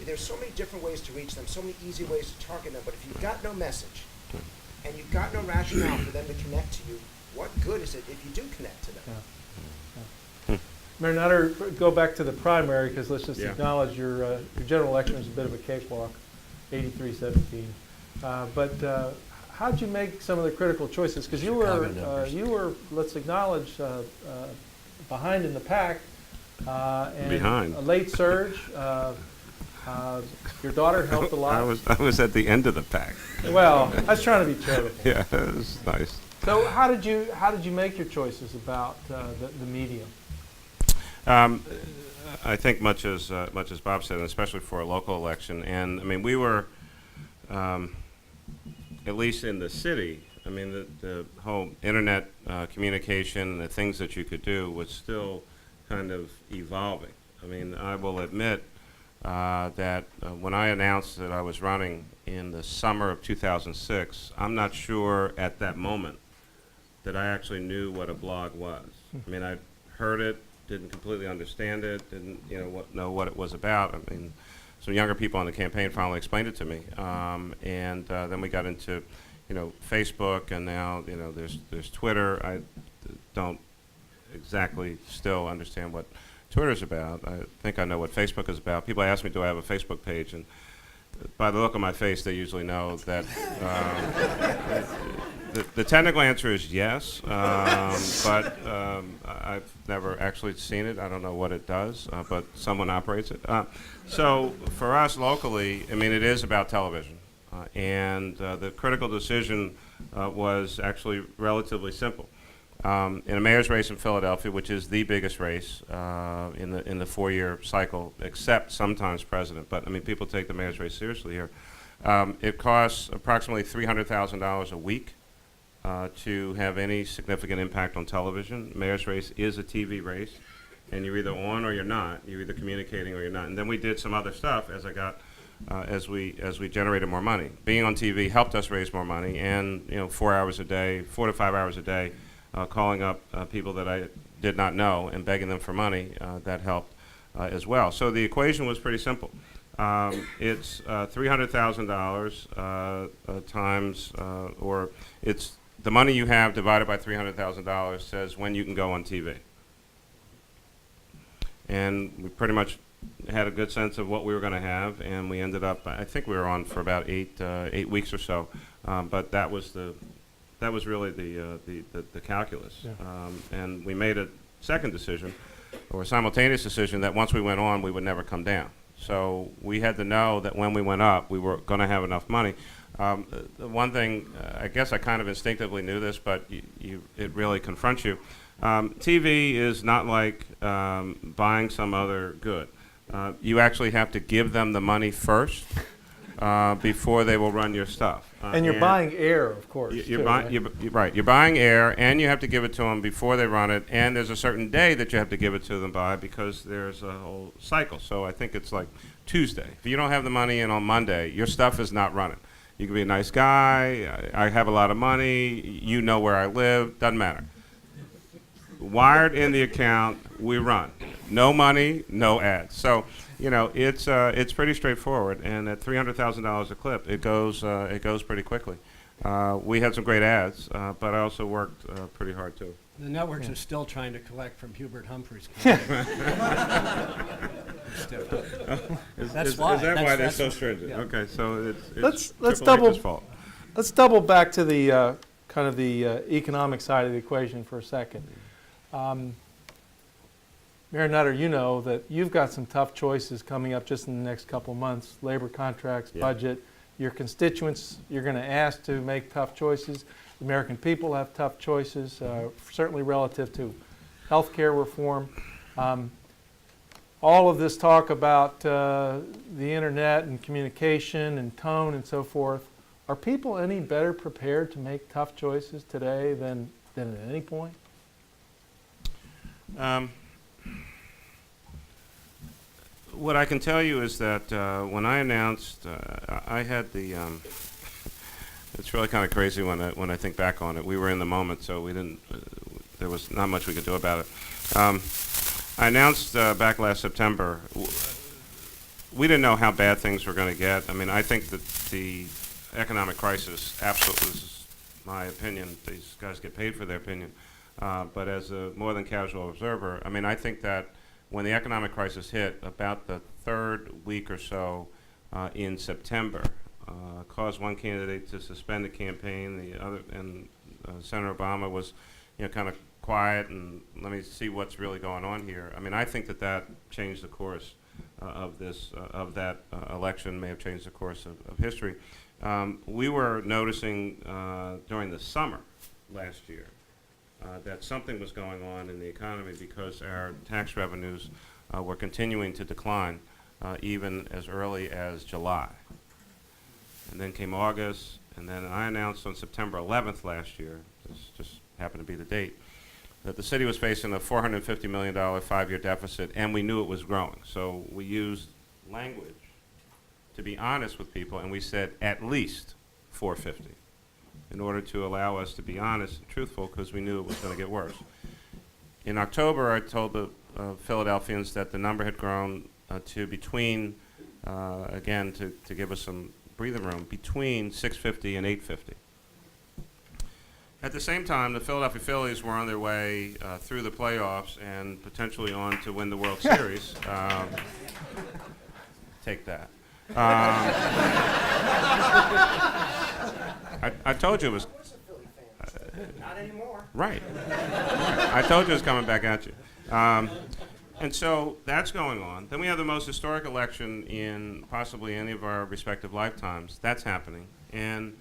there's so many different ways to reach them, so many easy ways to target them, but if you've got no message and you've got no rationale for them to connect to you, what good is it if you do connect to them? Yeah. Mayor Nutter, go back to the primary, because let's just Yeah. acknowledge your general election was a bit of a cakewalk, 83-17. But how'd you make some of the critical choices? Because you were, let's acknowledge, behind in the pack. And Behind. a late surge. Your daughter helped a lot. I was at the end of the pack. Well, I was trying to be charitable. Yeah, it was nice. So how did you make your choices about the medium? I think much as Bob said, and especially for a local election, and I mean we were, at least in the city. I mean the whole internet communication, the things that you could do was still kind of evolving. I mean, I will admit that when I announced that I was running in the summer of 2006, I'm not sure at that moment that I actually knew what a blog was. I mean, I heard it, didn't completely understand it, didn't know what it was about. I mean, some younger people on the campaign finally explained it to me, and then we got into, Facebook, and now there's Twitter. I don't exactly still understand what Twitter's about. I think I know what Facebook is about. People ask me, do I have a Facebook page? And by the look on my face, they usually know that the technical answer is yes, but I've never actually seen it. I don't know what it does, but someone operates it. So for us locally, I mean, it is about television. And the critical decision was actually relatively simple. In a mayor's race in Philadelphia, which is the biggest race in the 4-year cycle, except sometimes president. But I mean, people take the mayor's race seriously here. It costs approximately $300,000 a week to have any significant impact on television. Mayor's race is a TV race, and you're either on or you're not. You're either communicating or you're not. And then we did some other stuff as I got. As we generated more money. Being on TV helped us raise more money, and 4 to 5 hours a day, calling up people that I did not know and begging them for money, that helped as well. So the equation was pretty simple. It's $300,000 times, or it's the money you have divided by $300,000 says when you can go on TV. And we pretty much had a good sense of what we were going to have, and we ended up, I think we were on for about 8 weeks or so, but that was really the calculus. Yeah. And we made a second decision, or a simultaneous decision, that once we went on, we would never come down. So we had to know that when we went up, we were going to have enough money. The one thing, I guess I kind of instinctively knew this, but it really confronts you. TV is not like buying some other good. You actually have to give them the money first before they will run your stuff. And you're buying air, of course. Right? You're buying air, and you have to give it to them before they run it. And there's a certain day that you have to give it to them by, because there's a whole cycle. So I think it's like Tuesday. If you don't have the money in on Monday, your stuff is not running. You can be a nice guy. I have a lot of money. You know where I live. Doesn't matter. Wired in the account, we run. No money, no ads. So, it's pretty straightforward. And at $300,000 a clip, it goes pretty quickly. We had some great ads, but I also worked pretty hard too. The networks are still trying to collect from Hubert Humphrey's. Is that why they're so stringent? Yeah. Okay, so it's let's Triple H's fault. Let's double back to the kind of the economic side of the equation for a second. Mayor Nutter, you know that you've got some tough choices coming up just in the next couple months: labor contracts, budget. Your constituents, you're going to ask to make tough choices. The American people have tough choices, certainly relative to healthcare reform. All of this talk about the internet and communication and tone and so forth, are people any better prepared to make tough choices today than at any point? What I can tell you is that when I announced, I had the. It's really kind of crazy when I think back on it. We were in the moment, so we didn't. There was not much we could do about it. I announced back last September. We didn't know how bad things were going to get. I mean, I think that the economic crisis, absolutely, this is my opinion. These guys get paid for their opinion. But as a more than casual observer, I mean, I think that when the economic crisis hit, about the third week or so in September, caused one candidate to suspend the campaign, the other, and Senator Obama was, kind of quiet and let me see what's really going on here. I mean, I think that changed the course of this, of that election, may have changed the course of history. We were noticing during the summer last year that something was going on in the economy because our tax revenues were continuing to decline even as early as July. And then came August, and then I announced on September 11th last year, this just happened to be the date, that the city was facing a $450 million 5-year deficit, and we knew it was growing. So we used language to be honest with people, and we said at least 450 in order to allow us to be honest and truthful because we knew it was going to get worse. In October, I told the Philadelphians that the number had grown to between, again, to give us some breathing room, between 650 and 850. At the same time, the Philadelphia Phillies were on their way through the playoffs and potentially on to win the World Series. Take that. I told you it was. Not anymore. Right. I told you it was coming back at you. And so that's going on. Then we have the most historic election in possibly any of our respective lifetimes. That's happening. And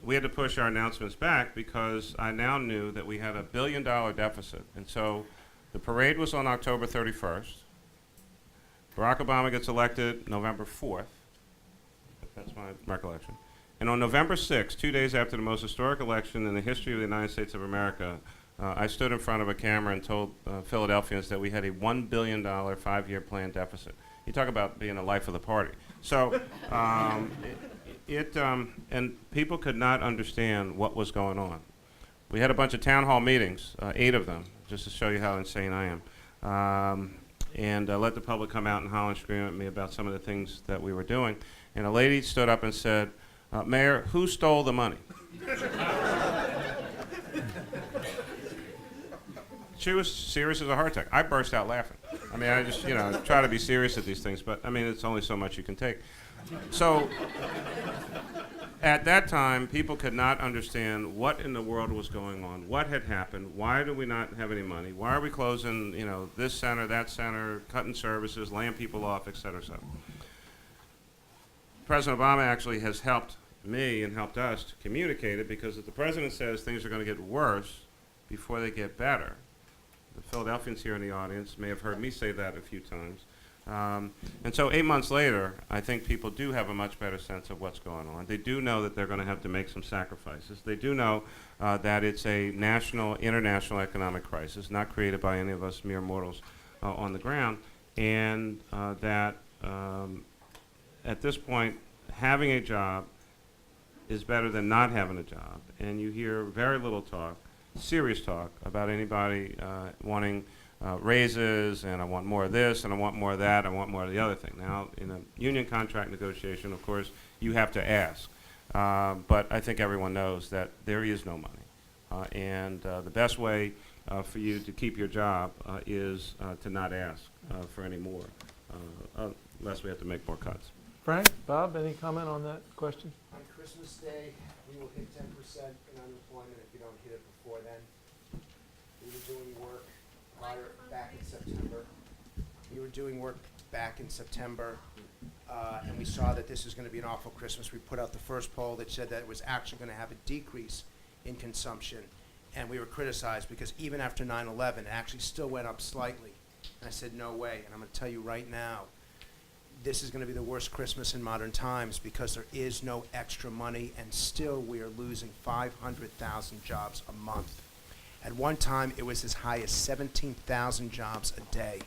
we had to push our announcements back because I now knew that we had $1 billion deficit. And so the parade was on October 31st. Barack Obama gets elected November 4th. That's my recollection. And on November 6th, 2 days after the most historic election in the history of the United States of America, I stood in front of a camera and told Philadelphians that we had a $1 billion 5-year plan deficit. You talk about being the life of the party. So and people could not understand what was going on. We had a bunch of town hall meetings, 8 of them, just to show you how insane I am. And let the public come out and holler and scream at me about some of the things that we were doing. And a lady stood up and said, Mayor, who stole the money? She was serious as a heart attack. I burst out laughing. I mean, I just, try to be serious at these things, but I mean, it's only so much you can take. So at that time, people could not understand what in the world was going on, what had happened, why do we not have any money, why are we closing, this center, that center, cutting services, laying people off, et cetera, et cetera. President Obama actually has helped me and helped us to communicate it because if the president says things are going to get worse before they get better, the Philadelphians here in the audience may have heard me say that a few times. And so 8 months later, I think people do have a much better sense of what's going on. They do know that they're going to have to make some sacrifices. They do know that it's a national, international economic crisis, not created by any of us mere mortals on the ground, and that at this point, having a job is better than not having a job. And you hear very little talk, serious talk, about anybody wanting raises, and I want more of this, and I want more of that, I want more of the other thing. Now, in a union contract negotiation, of course, you have to ask. But I think everyone knows that there is no money. And the best way for you to keep your job is to not ask for any more, unless we have to make more cuts. Frank, Bob, any comment on that question? On Christmas Day, we will hit 10% in unemployment if you don't hit it before then. We were doing work back in September. We were doing work back in September, and we saw that this was going to be an awful Christmas. We put out the first poll that said that it was actually going to have a decrease in consumption. And we were criticized because even after 9/11, it actually still went up slightly. And I said, no way. And I'm going to tell you right now, this is going to be the worst Christmas in modern times because there is no extra money, and still we are losing 500,000 jobs a month. At one time, it was as high as 17,000 jobs a day.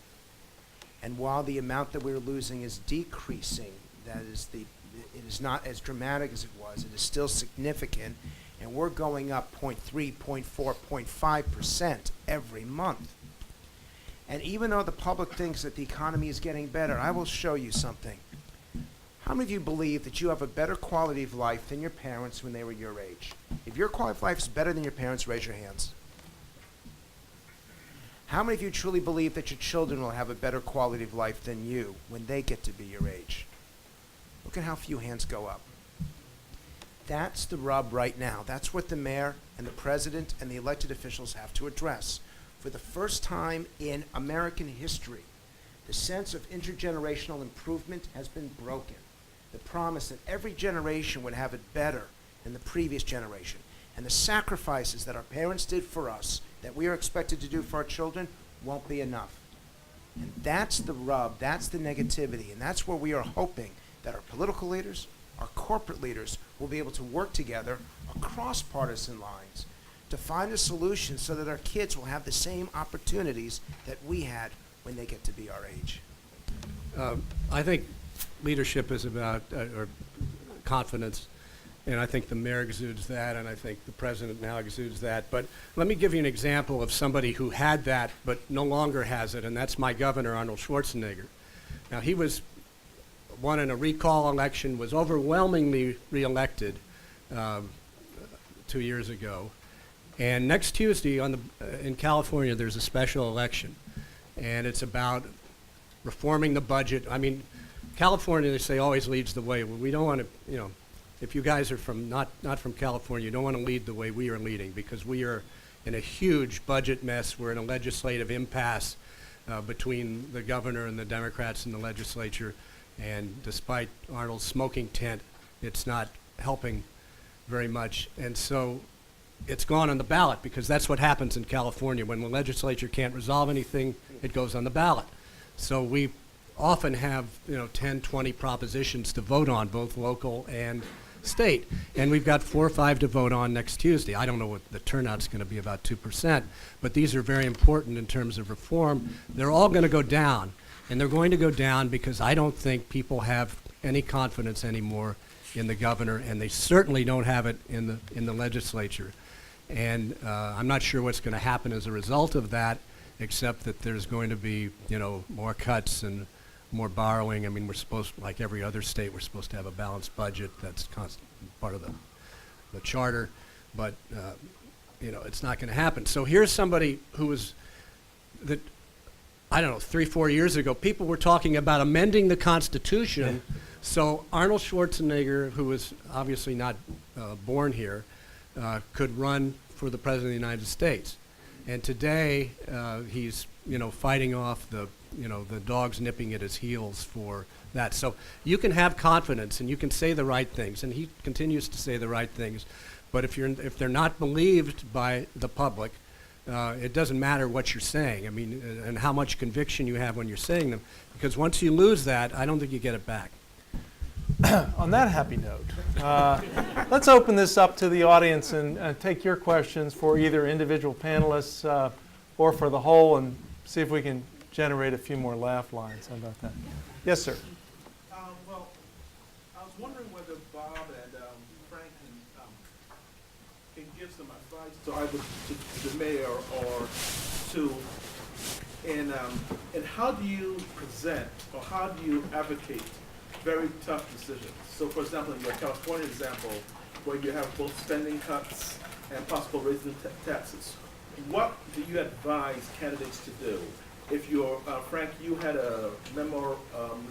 And while the amount that we're losing is decreasing, it is not as dramatic as it was. It is still significant, and we're going up 0.3, 0.4, 0.5% every month. And even though the public thinks that the economy is getting better, I will show you something. How many of you believe that you have a better quality of life than your parents when they were your age? If your quality of life is better than your parents, raise your hands. How many of you truly believe that your children will have a better quality of life than you when they get to be your age? Look at how few hands go up. That's the rub right now. That's what the mayor and the president and the elected officials have to address. For the first time in American history, the sense of intergenerational improvement has been broken. The promise that every generation would have it better than the previous generation. And the sacrifices that our parents did for us, that we are expected to do for our children, won't be enough. And that's the rub, that's the negativity, and that's where we are hoping that our political leaders, our corporate leaders, will be able to work together across partisan lines to find a solution so that our kids will have the same opportunities that we had when they get to be our age. I think leadership is about or confidence, and I think the mayor exudes that, and I think the president now exudes that. But let me give you an example of somebody who had that but no longer has it, and that's my governor, Arnold Schwarzenegger. Now, he won in a recall election, was overwhelmingly reelected 2 years ago. And next Tuesday in California, there's a special election, and it's about reforming the budget. I mean, California, they say, always leads the way. Well, we don't want to, if you guys are from not from California, you don't want to lead the way we are leading, because we are in a huge budget mess. We're in a legislative impasse between the governor and the Democrats in the legislature, and despite Arnold's smoking tent, it's not helping very much. And so it's gone on the ballot, because that's what happens in California. When the legislature can't resolve anything, it goes on the ballot. So we often have 10, 20 propositions to vote on, both local and state. And we've got 4 or 5 to vote on next Tuesday. I don't know what the turnout's going to be, about 2%, but these are very important in terms of reform. They're all going to go down, and they're going to go down because I don't think people have any confidence anymore in the governor, and they certainly don't have it in the legislature. And I'm not sure what's going to happen as a result of that, except that there's going to be, more cuts and more borrowing. I mean, we're supposed, like every other state, we're supposed to have a balanced budget. That's part of the charter, but it's not going to happen. So here's somebody who was that. I don't know, 3, 4 years ago, people were talking about amending the Constitution so Arnold Schwarzenegger, who was obviously not born here, could run for the President of the United States. And today, he's, fighting off the dogs nipping at his heels for that. So you can have confidence and you can say the right things, and he continues to say the right things. But if they're not believed by the public, it doesn't matter what you're saying. I mean, and how much conviction you have when you're saying them, because once you lose that, I don't think you get it back. On that happy note, let's open this up to the audience and take your questions for either individual panelists or for the whole, and see if we can generate a few more laugh lines. How about that? Yes, sir. Well, I was wondering whether Bob and Frank can give some advice to either to the mayor or to, and how do you present or how do you advocate very tough decisions? So, for example, in your California example, where you have both spending cuts and possible raising taxes, what do you advise candidates to do? If you're, Frank, you had a memo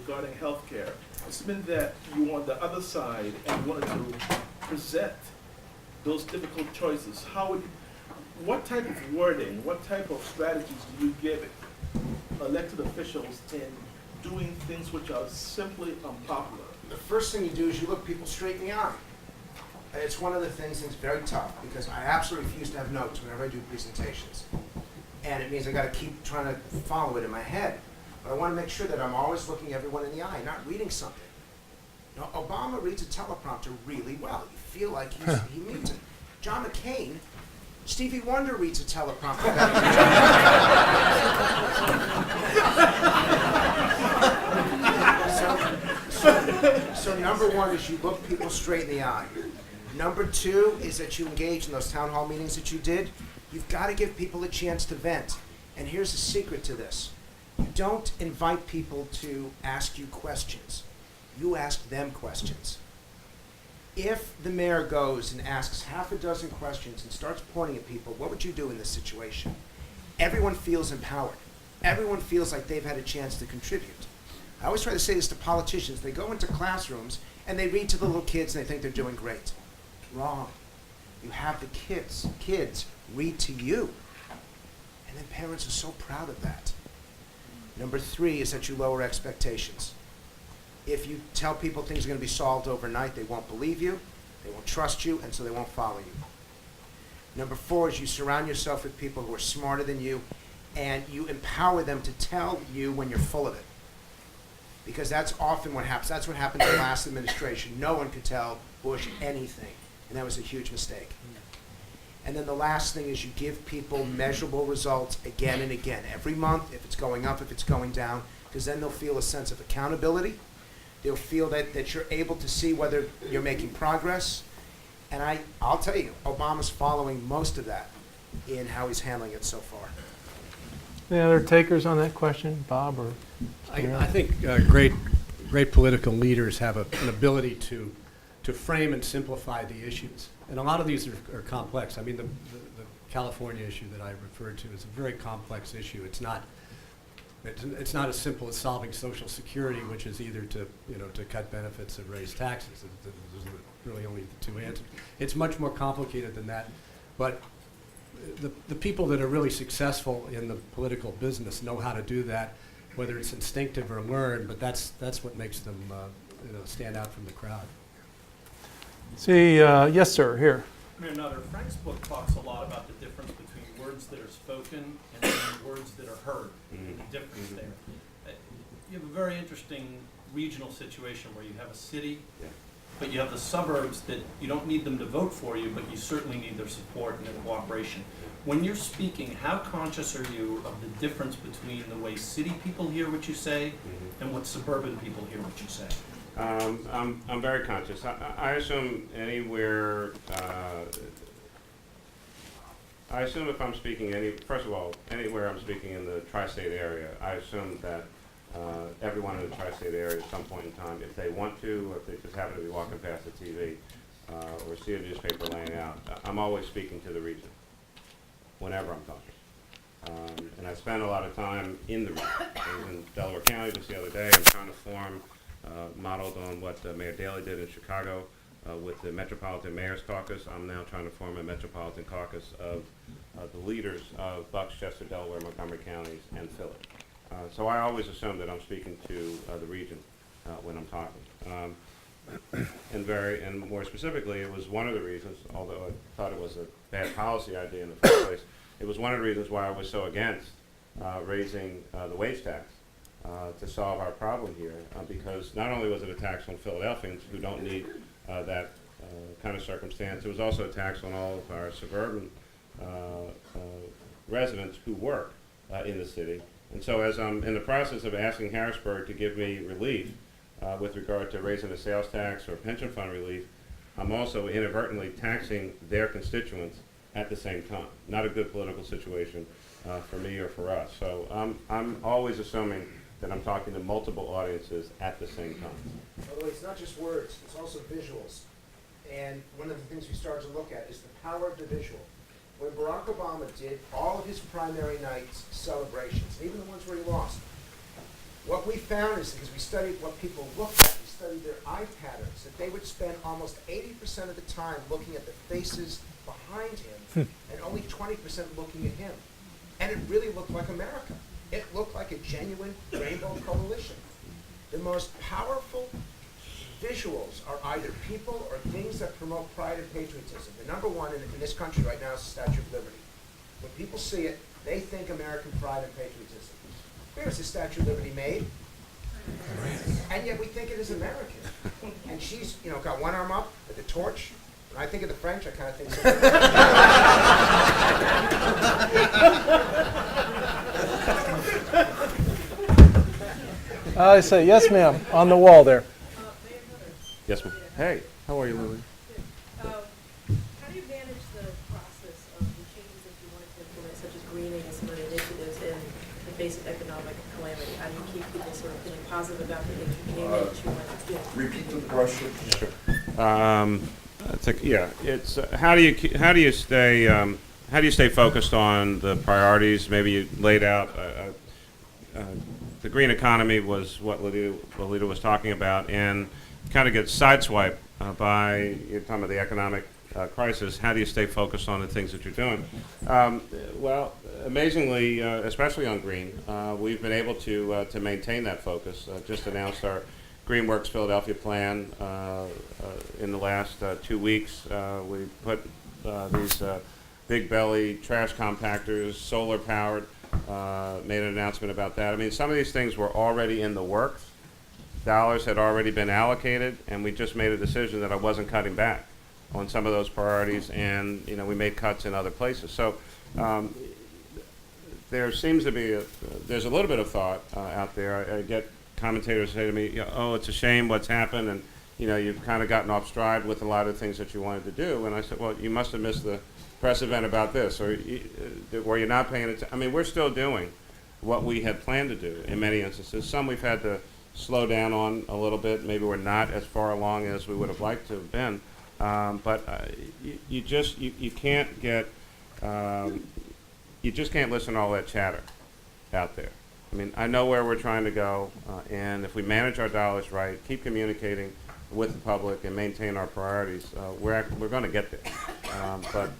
regarding healthcare. It's been that you were on the other side and you wanted to present those difficult choices. What type of wording, what type of strategies do you give elected officials in doing things which are simply unpopular? The first thing you do is you look people straight in the eye. It's one of the things that's very tough because I absolutely refuse to have notes whenever I do presentations. And it means I got to keep trying to follow it in my head. But I want to make sure that I'm always looking everyone in the eye, not reading something. You know, Obama reads a teleprompter really well. You feel like he means it. John McCain, Stevie Wonder reads a teleprompter better than John. So number one is you look people straight in the eye. Number two is that you engage in those town hall meetings that you did. You've got to give people a chance to vent. And here's the secret to this. You don't invite people to ask you questions. You ask them questions. If the mayor goes and asks half a dozen questions and starts pointing at people, what would you do in this situation? Everyone feels empowered. Everyone feels like they've had a chance to contribute. I always try to say this to politicians. They go into classrooms and they read to the little kids and they think they're doing great. Wrong. You have the kids read to you. And then parents are so proud of that. Number three is that you lower expectations. If you tell people things are going to be solved overnight, they won't believe you, they won't trust you, and so they won't follow you. Number four is you surround yourself with people who are smarter than you, and you empower them to tell you when you're full of it. Because that's often what happens. That's what happened in the last administration. No one could tell Bush anything, and that was a huge mistake. And then the last thing is you give people measurable results again and again, every month, if it's going up, if it's going down, because then they'll feel a sense of accountability. They'll feel that you're able to see whether you're making progress. And I'll tell you, Obama's following most of that in how he's handling it so far. Any other takers on that question, Bob or? I think great political leaders have an ability to frame and simplify the issues. And a lot of these are complex. I mean, the California issue that I referred to is a very complex issue. It's not as simple as solving Social Security, which is either to cut benefits and raise taxes. Those are really only the two answers. It's much more complicated than that. But the people that are really successful in the political business know how to do that, whether it's instinctive or learned. But that's what makes them stand out from the crowd. See, yes, sir, here. Mayor Nutter, Frank's book talks a lot about the difference between words that are spoken and then words that are heard, and the difference there. You have a very interesting regional situation where you have a city, but you have the suburbs that you don't need them to vote for you, but you certainly need their support and their cooperation. When you're speaking, how conscious are you of the difference between the way city people hear what you say and what suburban people hear what you say? I'm very conscious. I assume anywhere, I assume if I'm speaking first of all, anywhere I'm speaking in the tri-state area, I assume that everyone in the tri-state area at some point in time, if they want to, or if they just happen to be walking past the TV or see a newspaper laying out, I'm always speaking to the region whenever I'm talking. And I spend a lot of time in the region. I was in Delaware County just the other day. I'm trying to form modeled on what Mayor Daley did in Chicago with the Metropolitan Mayor's Caucus. I'm now trying to form a Metropolitan Caucus of the leaders of Bucks, Chester, Delaware, Montgomery counties, and Philly. So I always assume that I'm speaking to the region when I'm talking. And more specifically, it was one of the reasons, although I thought it was a bad policy idea in the first place, it was one of the reasons why I was so against raising the wage tax. To solve our problem here, because not only was it a tax on Philadelphians who don't need that kind of circumstance, it was also a tax on all of our suburban residents who work in the city. And so as I'm in the process of asking Harrisburg to give me relief with regard to raising the sales tax or pension fund relief, I'm also inadvertently taxing their constituents at the same time. Not a good political situation for me or for us. So I'm always assuming that I'm talking to multiple audiences at the same time. By the way, it's not just words, it's also visuals. And one of the things we start to look at is the power of the visual. When Barack Obama did all of his primary nights celebrations, even the ones where he lost, what we found is, because we studied what people looked at, we studied their eye patterns, that they would spend almost 80% of the time looking at the faces behind him and only 20% looking at him. And it really looked like America. It looked like a genuine rainbow coalition. The most powerful visuals are either people or things that promote pride and patriotism. The number one in this country right now is the Statue of Liberty. When people see it, they think American pride and patriotism. Where is the Statue of Liberty made? And yet we think it is American. And she's, got one arm up with the torch. When I think of the French, I kind of think so. I say, yes, ma'am, on the wall there. Yes, ma'am. Hey, how are you, Lily? How do you manage the process of the changes that you wanted to implement, such as greening and some of the initiatives in the face of economic calamity? How do you keep people sort of feeling positive about the things you came in that you wanted to do? Repeat the question. I think, yeah, it's how do you stay focused on the priorities? Maybe you laid out the green economy was what Lolita was talking about, and kind of gets sideswiped by you're talking about the economic crisis. How do you stay focused on the things that you're doing? Well, amazingly, especially on green, we've been able to maintain that focus. Just announced our GreenWorks Philadelphia plan in the last 2 weeks. We put these big belly trash compactors, solar powered, made an announcement about that. I mean, some of these things were already in the works. Dollars had already been allocated, and we just made a decision that I wasn't cutting back on some of those priorities, and we made cuts in other places. So there seems to be there's a little bit of thought out there. I get commentators say to me, "Oh, it's a shame what's happened," and you've kind of gotten off stride with a lot of things that you wanted to do. And I said, "Well, you must have missed the press event about this, or were you not paying attention?" I mean, we're still doing what we had planned to do in many instances. Some we've had to slow down on a little bit. Maybe we're not as far along as we would have liked to have been. But you can't get you just can't listen to all that chatter out there. I mean, I know where we're trying to go, and if we manage our dollars right, keep communicating with the public, and maintain our priorities, we're going to get there. But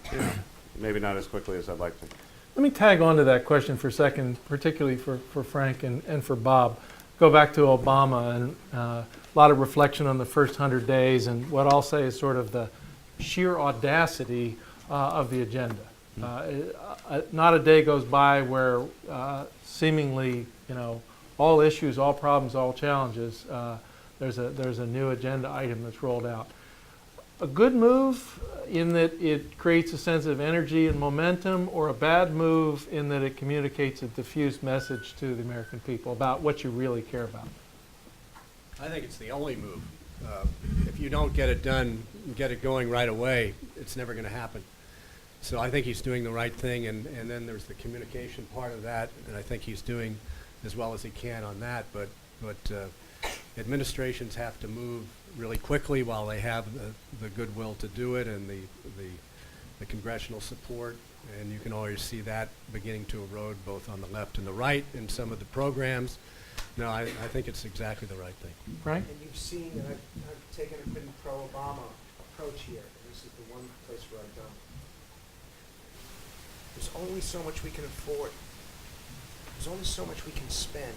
maybe not as quickly as I'd like to. Let me tag on to that question for a second, particularly for Frank and for Bob. Go back to Obama and a lot of reflection on the first 100 days, and what I'll say is sort of the sheer audacity of the agenda. Not a day goes by where seemingly, all issues, all problems, all challenges, there's a new agenda item that's rolled out. A good move in that it creates a sense of energy and momentum, or a bad move in that it communicates a diffuse message to the American people about what you really care about? I think it's the only move. If you don't get it done, get it going right away, it's never going to happen. So I think he's doing the right thing, and then there's the communication part of that, and I think he's doing as well as he can on that. But administrations have to move really quickly while they have the goodwill to do it, and the congressional support, and you can always see that beginning to erode both on the left and the right in some of the programs. No, I think it's exactly the right thing. Frank? And you've seen that I've taken a pretty pro-Obama approach here. This is the one place where I don't. There's only so much we can afford. There's only so much we can spend.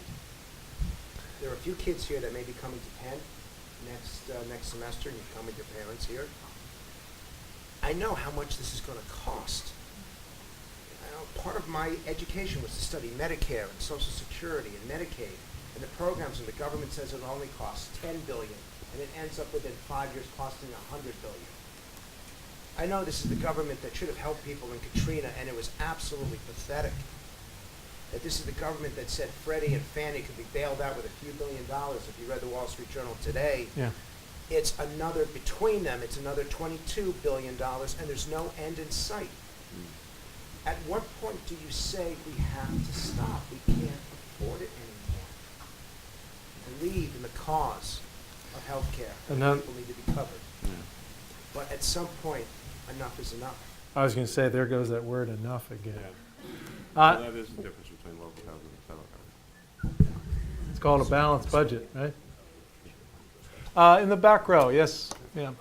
There are a few kids here that may be coming to Penn next semester, and you come with your parents here. I know how much this is going to cost. Part of my education was to study Medicare and Social Security and Medicaid and the programs, and the government says it only costs $10 billion, and it ends up within 5 years costing $100 billion. I know this is the government that should have helped people in Katrina, and it was absolutely pathetic. That this is the government that said Freddie and Fannie could be bailed out with a few $1 billion. If you read the Wall Street Journal today, it's another, between them, it's another $22 billion, and there's no end in sight. At what point do you say we have to stop? We can't afford it anymore. Believe in the cause of health care. People need to be covered. But at some point, enough is enough. I was going to say, there goes that word, enough, again. Well, that is the difference between local government and federal government. It's called a balanced budget, right? In the back row, yes, ma'am.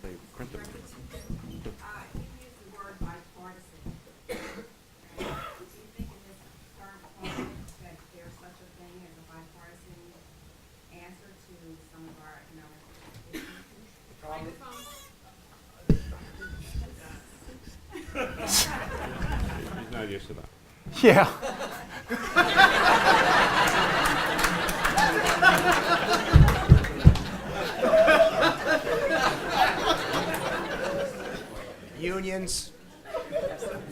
They print them. You used the word bipartisan. Do you think in this current climate that there's such a thing as a bipartisan answer to some of not used to that. Yeah. Unions.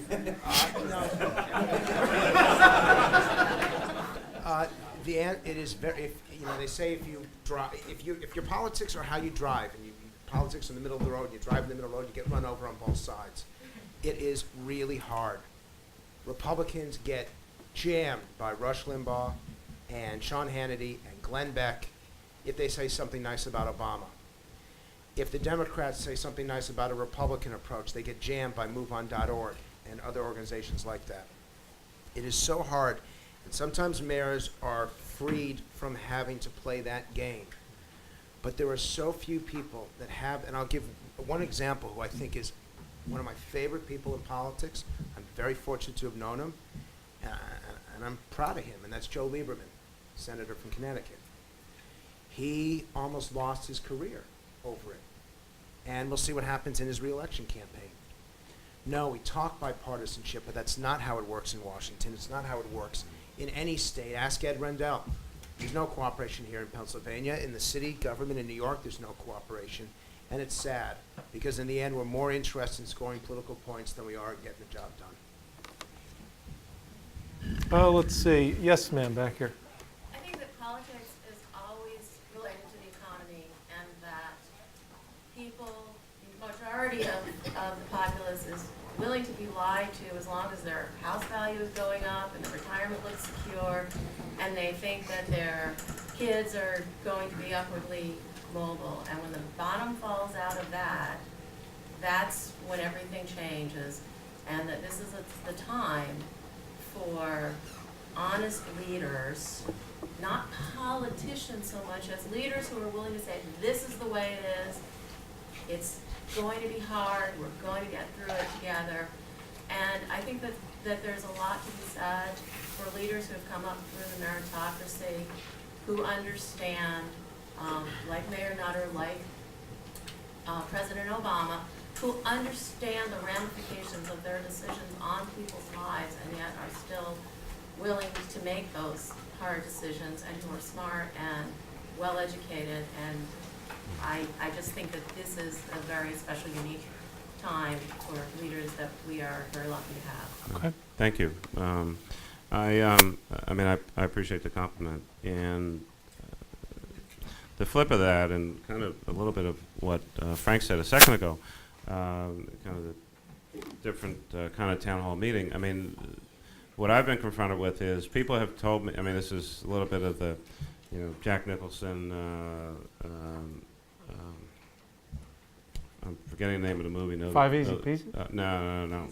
No. It is very. They say if you drive, if your politics are how you drive, and you politics in the middle of the road, you drive in the middle of the road, you get run over on both sides. It is really hard. Republicans get jammed by Rush Limbaugh and Sean Hannity and Glenn Beck if they say something nice about Obama. If the Democrats say something nice about a Republican approach, they get jammed by MoveOn.org and other organizations like that. It is so hard, and sometimes mayors are freed from having to play that game. But there are so few people that have, and I'll give one example who I think is one of my favorite people in politics. I'm very fortunate to have known him, and I'm proud of him, and that's Joe Lieberman, senator from Connecticut. He almost lost his career over it, and we'll see what happens in his reelection campaign. No, we talk bipartisanship, but that's not how it works in Washington. It's not how it works in any state. Ask Ed Rendell. There's no cooperation here in Pennsylvania. In the city government in New York, there's no cooperation. And it's sad, because in the end, we're more interested in scoring political points than we are in getting the job done. Oh, let's see. Yes, ma'am, back here. I think that politics is always related to the economy, and that people, the majority of the populace is willing to be lied to as long as their house value is going up and their retirement looks secure, and they think that their kids are going to be upwardly mobile. And when the bottom falls out of that, that's when everything changes, and that this is the time for honest leaders, not politicians so much as leaders who are willing to say, this is the way it is, it's going to be hard, we're going to get through it together. And I think that there's a lot to be said for leaders who have come up through the meritocracy, who understand, like Mayor Nutter, like President Obama, who understand the ramifications of their decisions on people's lives, and yet are still willing to make those hard decisions, and who are smart and well-educated. And I just think that this is a very special, unique time for leaders that we are very lucky to have. Okay. Thank you. I appreciate the compliment. And the flip of that, and kind of a little bit of what Frank said a second ago, kind of the different kind of town hall meeting. I mean, what I've been confronted with is people have told me, I mean, this is a little bit of the, Jack Nicholson, I'm forgetting the name of the movie. No, 5 Easy Pieces? No.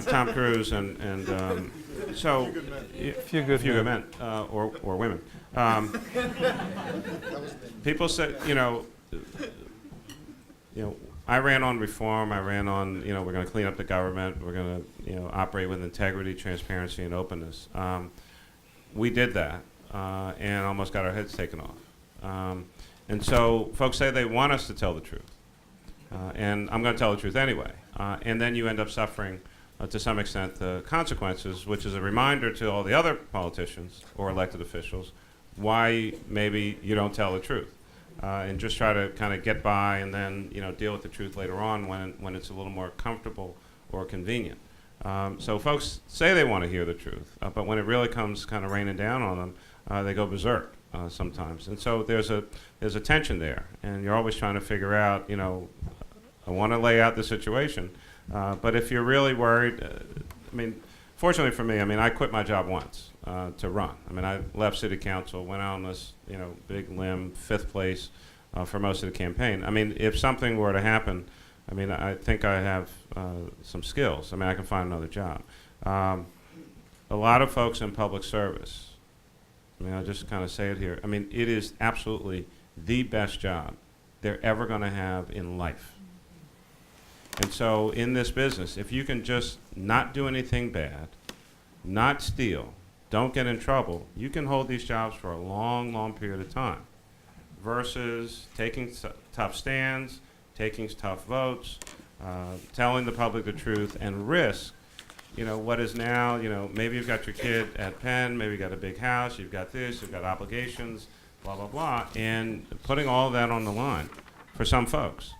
Tom Cruise and so Few Good men or women. People said, I ran on reform. I ran on, we're going to clean up the government. We're going to, operate with integrity, transparency, and openness. We did that and almost got our heads taken off. And so folks say they want us to tell the truth. And I'm going to tell the truth anyway. And then you end up suffering, to some extent, the consequences, which is a reminder to all the other politicians or elected officials why maybe you don't tell the truth. And just try to kind of get by and then deal with the truth later on when it's a little more comfortable or convenient. So folks say they want to hear the truth, but when it really comes kind of raining down on them, they go berserk sometimes. And so there's a tension there, and you're always trying to figure out, I want to lay out the situation, but if you're really worried, fortunately for me, I quit my job once to run. I left city council, went out on this, big limb, 5th place for most of the campaign. If something were to happen, I think I have some skills. I can find another job. A lot of folks in public service, I'll just kind of say it here. It is absolutely the best job they're ever going to have in life. And so in this business, if you can just not do anything bad, not steal, don't get in trouble, you can hold these jobs for a long, long period of time versus taking tough stands, taking tough votes, telling the public the truth, and risk what is now, maybe you've got your kid at Penn, maybe you got a big house, you've got this, you've got obligations, blah, blah, blah, and putting all of that on the line for some folks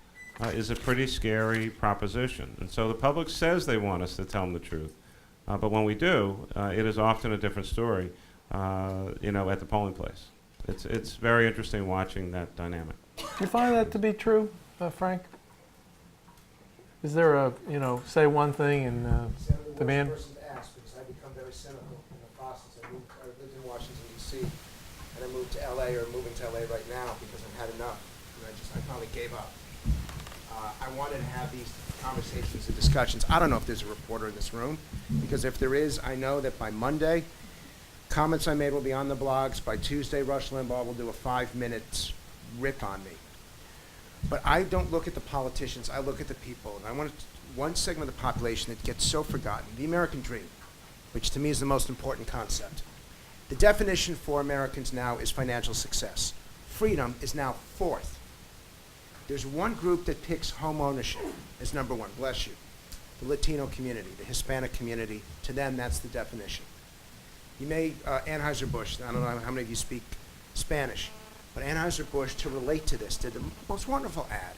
is a pretty scary proposition. And so the public says they want us to tell them the truth, but when we do, it is often a different story, at the polling place. It's very interesting watching that dynamic. You find that to be true, Frank? Is there a, say one thing and demand? Person to ask, because I become very cynical in the process. I lived in Washington, D.C., and I moved to L.A. or moving to L.A. right now because I've had enough. And I finally gave up. I wanted to have these conversations and discussions. I don't know if there's a reporter in this room, because if there is, I know that by Monday, comments I made will be on the blogs. By Tuesday, Rush Limbaugh will do a 5-minute rip on me. But I don't look at the politicians, I look at the people. And I want one segment of the population that gets so forgotten, the American dream, which to me is the most important concept. The definition for Americans now is financial success. Freedom is now fourth. There's one group that picks home ownership as number one, bless you. The Latino community, the Hispanic community, to them that's the definition. You may, Anheuser-Busch, I don't know how many of you speak Spanish, but Anheuser-Busch, to relate to this, did the most wonderful ad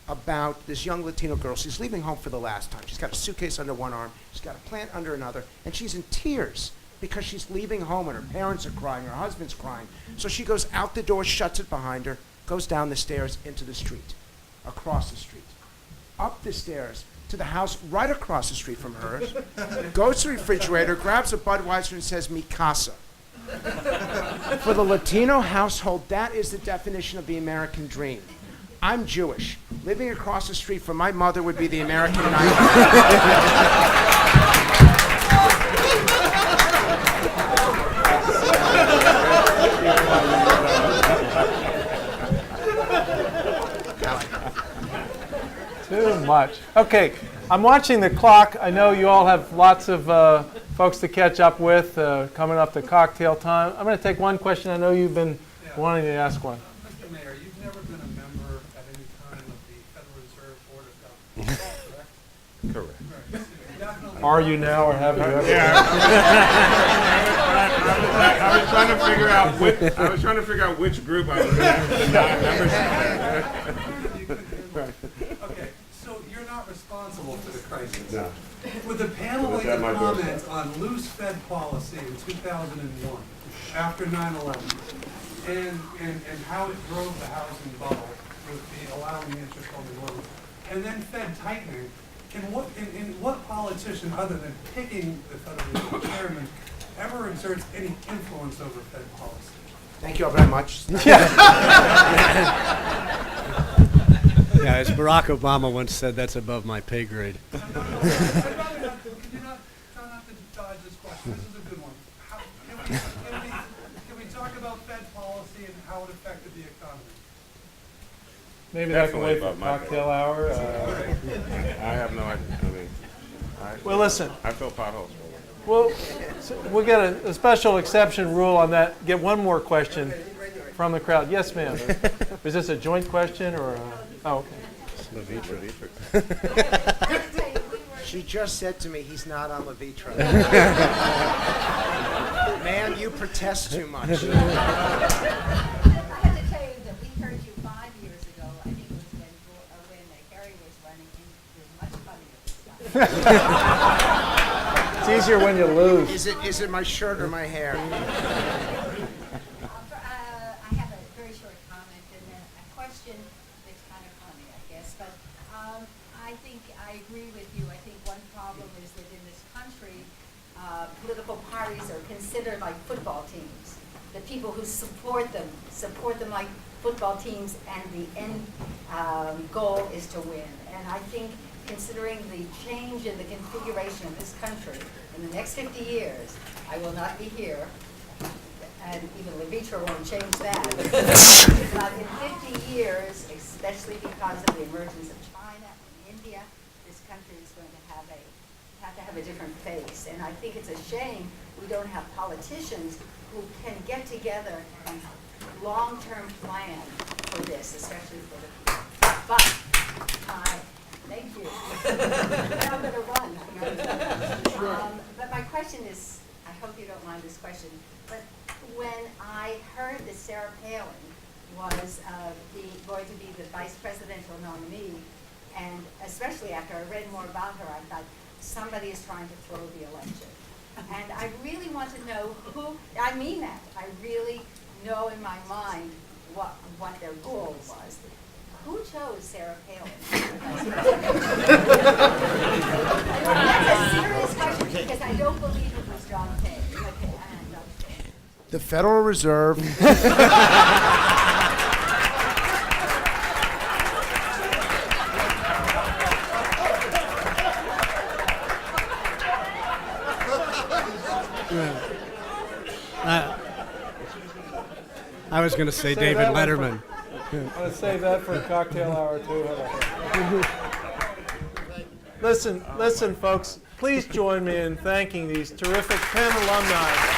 about this young Latino girl. She's leaving home for the last time. She's got a suitcase under one arm, she's got a plant under another, and she's in tears because she's leaving home and her parents are crying, her husband's crying. So she goes out the door, shuts it behind her, goes down the stairs into the street, across the street, up the stairs to the house right across the street from hers, goes to the refrigerator, grabs a Budweiser and says, "Mi casa." For the Latino household, that is the definition of the American dream. I'm Jewish. Living across the street from my mother would be the American Too much. Okay, I'm watching the clock. I know you all have lots of folks to catch up with coming up to cocktail time. I'm going to take one question. I know you've been wanting to ask one. Mr. Mayor, you've never been a member at any time of the Federal Reserve Board of Governors, correct? Correct. Definitely. Are you now, or have you ever? I was trying to figure out which group I was Okay, so you're not responsible for the crisis. No. With the panel Was like that a my comment on loose Fed policy in 2001, after 9/11, and how it drove the housing bubble with the allowing the interest-only loan, and then Fed tightening, what politician other than picking the Federal Reserve Chairman ever exerts any influence over Fed policy? Thank you all very much. Yeah, as Barack Obama once said, that's above my pay grade. I'd rather not, could you not try not to dodge this question? This is a good one. Can we talk about Fed policy and how it affected the economy? Maybe that can Definitely wait for above my cocktail hour. I have no idea. Well, listen. I fill potholes. We'll get a special exception rule on that. Get one more question from the crowd. Yes, ma'am. Is this a joint question or? Oh, okay. She just said to me, he's not on Levitra. Man, you protest too much. I have to tell you that we heard you 5 years ago. I think it was when Harry was running. It was much funnier this time. It's easier when you lose. Is it my shirt or my hair? I have a very short comment and then a question that's kind of funny, I guess. But I think I agree with you. I think one problem is that in this country, political parties are considered like football teams. The people who support them like football teams, and the end goal is to win. And I think considering the change in the configuration of this country in the next 50 years, I will not be here, and even Levitra won't change that. But in 50 years, especially because of the emergence of China and India, this country is going to have a different face. And I think it's a shame we don't have politicians who can get together and long-term plan for this, especially for the future. But thank you. Now I'm going to run. question is, I hope you don't mind this question, but when I heard that Sarah Palin was going to be the vice presidential nominee, and especially after I read more about her, I thought, somebody is trying to throw the election. And I really want to know who, I mean that, I really know in my mind what their goal was. Who chose Sarah Palin? That's a serious question because I don't believe it was John Kay. The Federal Reserve. I was going to say Say David that one Letterman. I'm going to save that for a cocktail hour too. Listen, folks, please join me in thanking these terrific Penn alumni.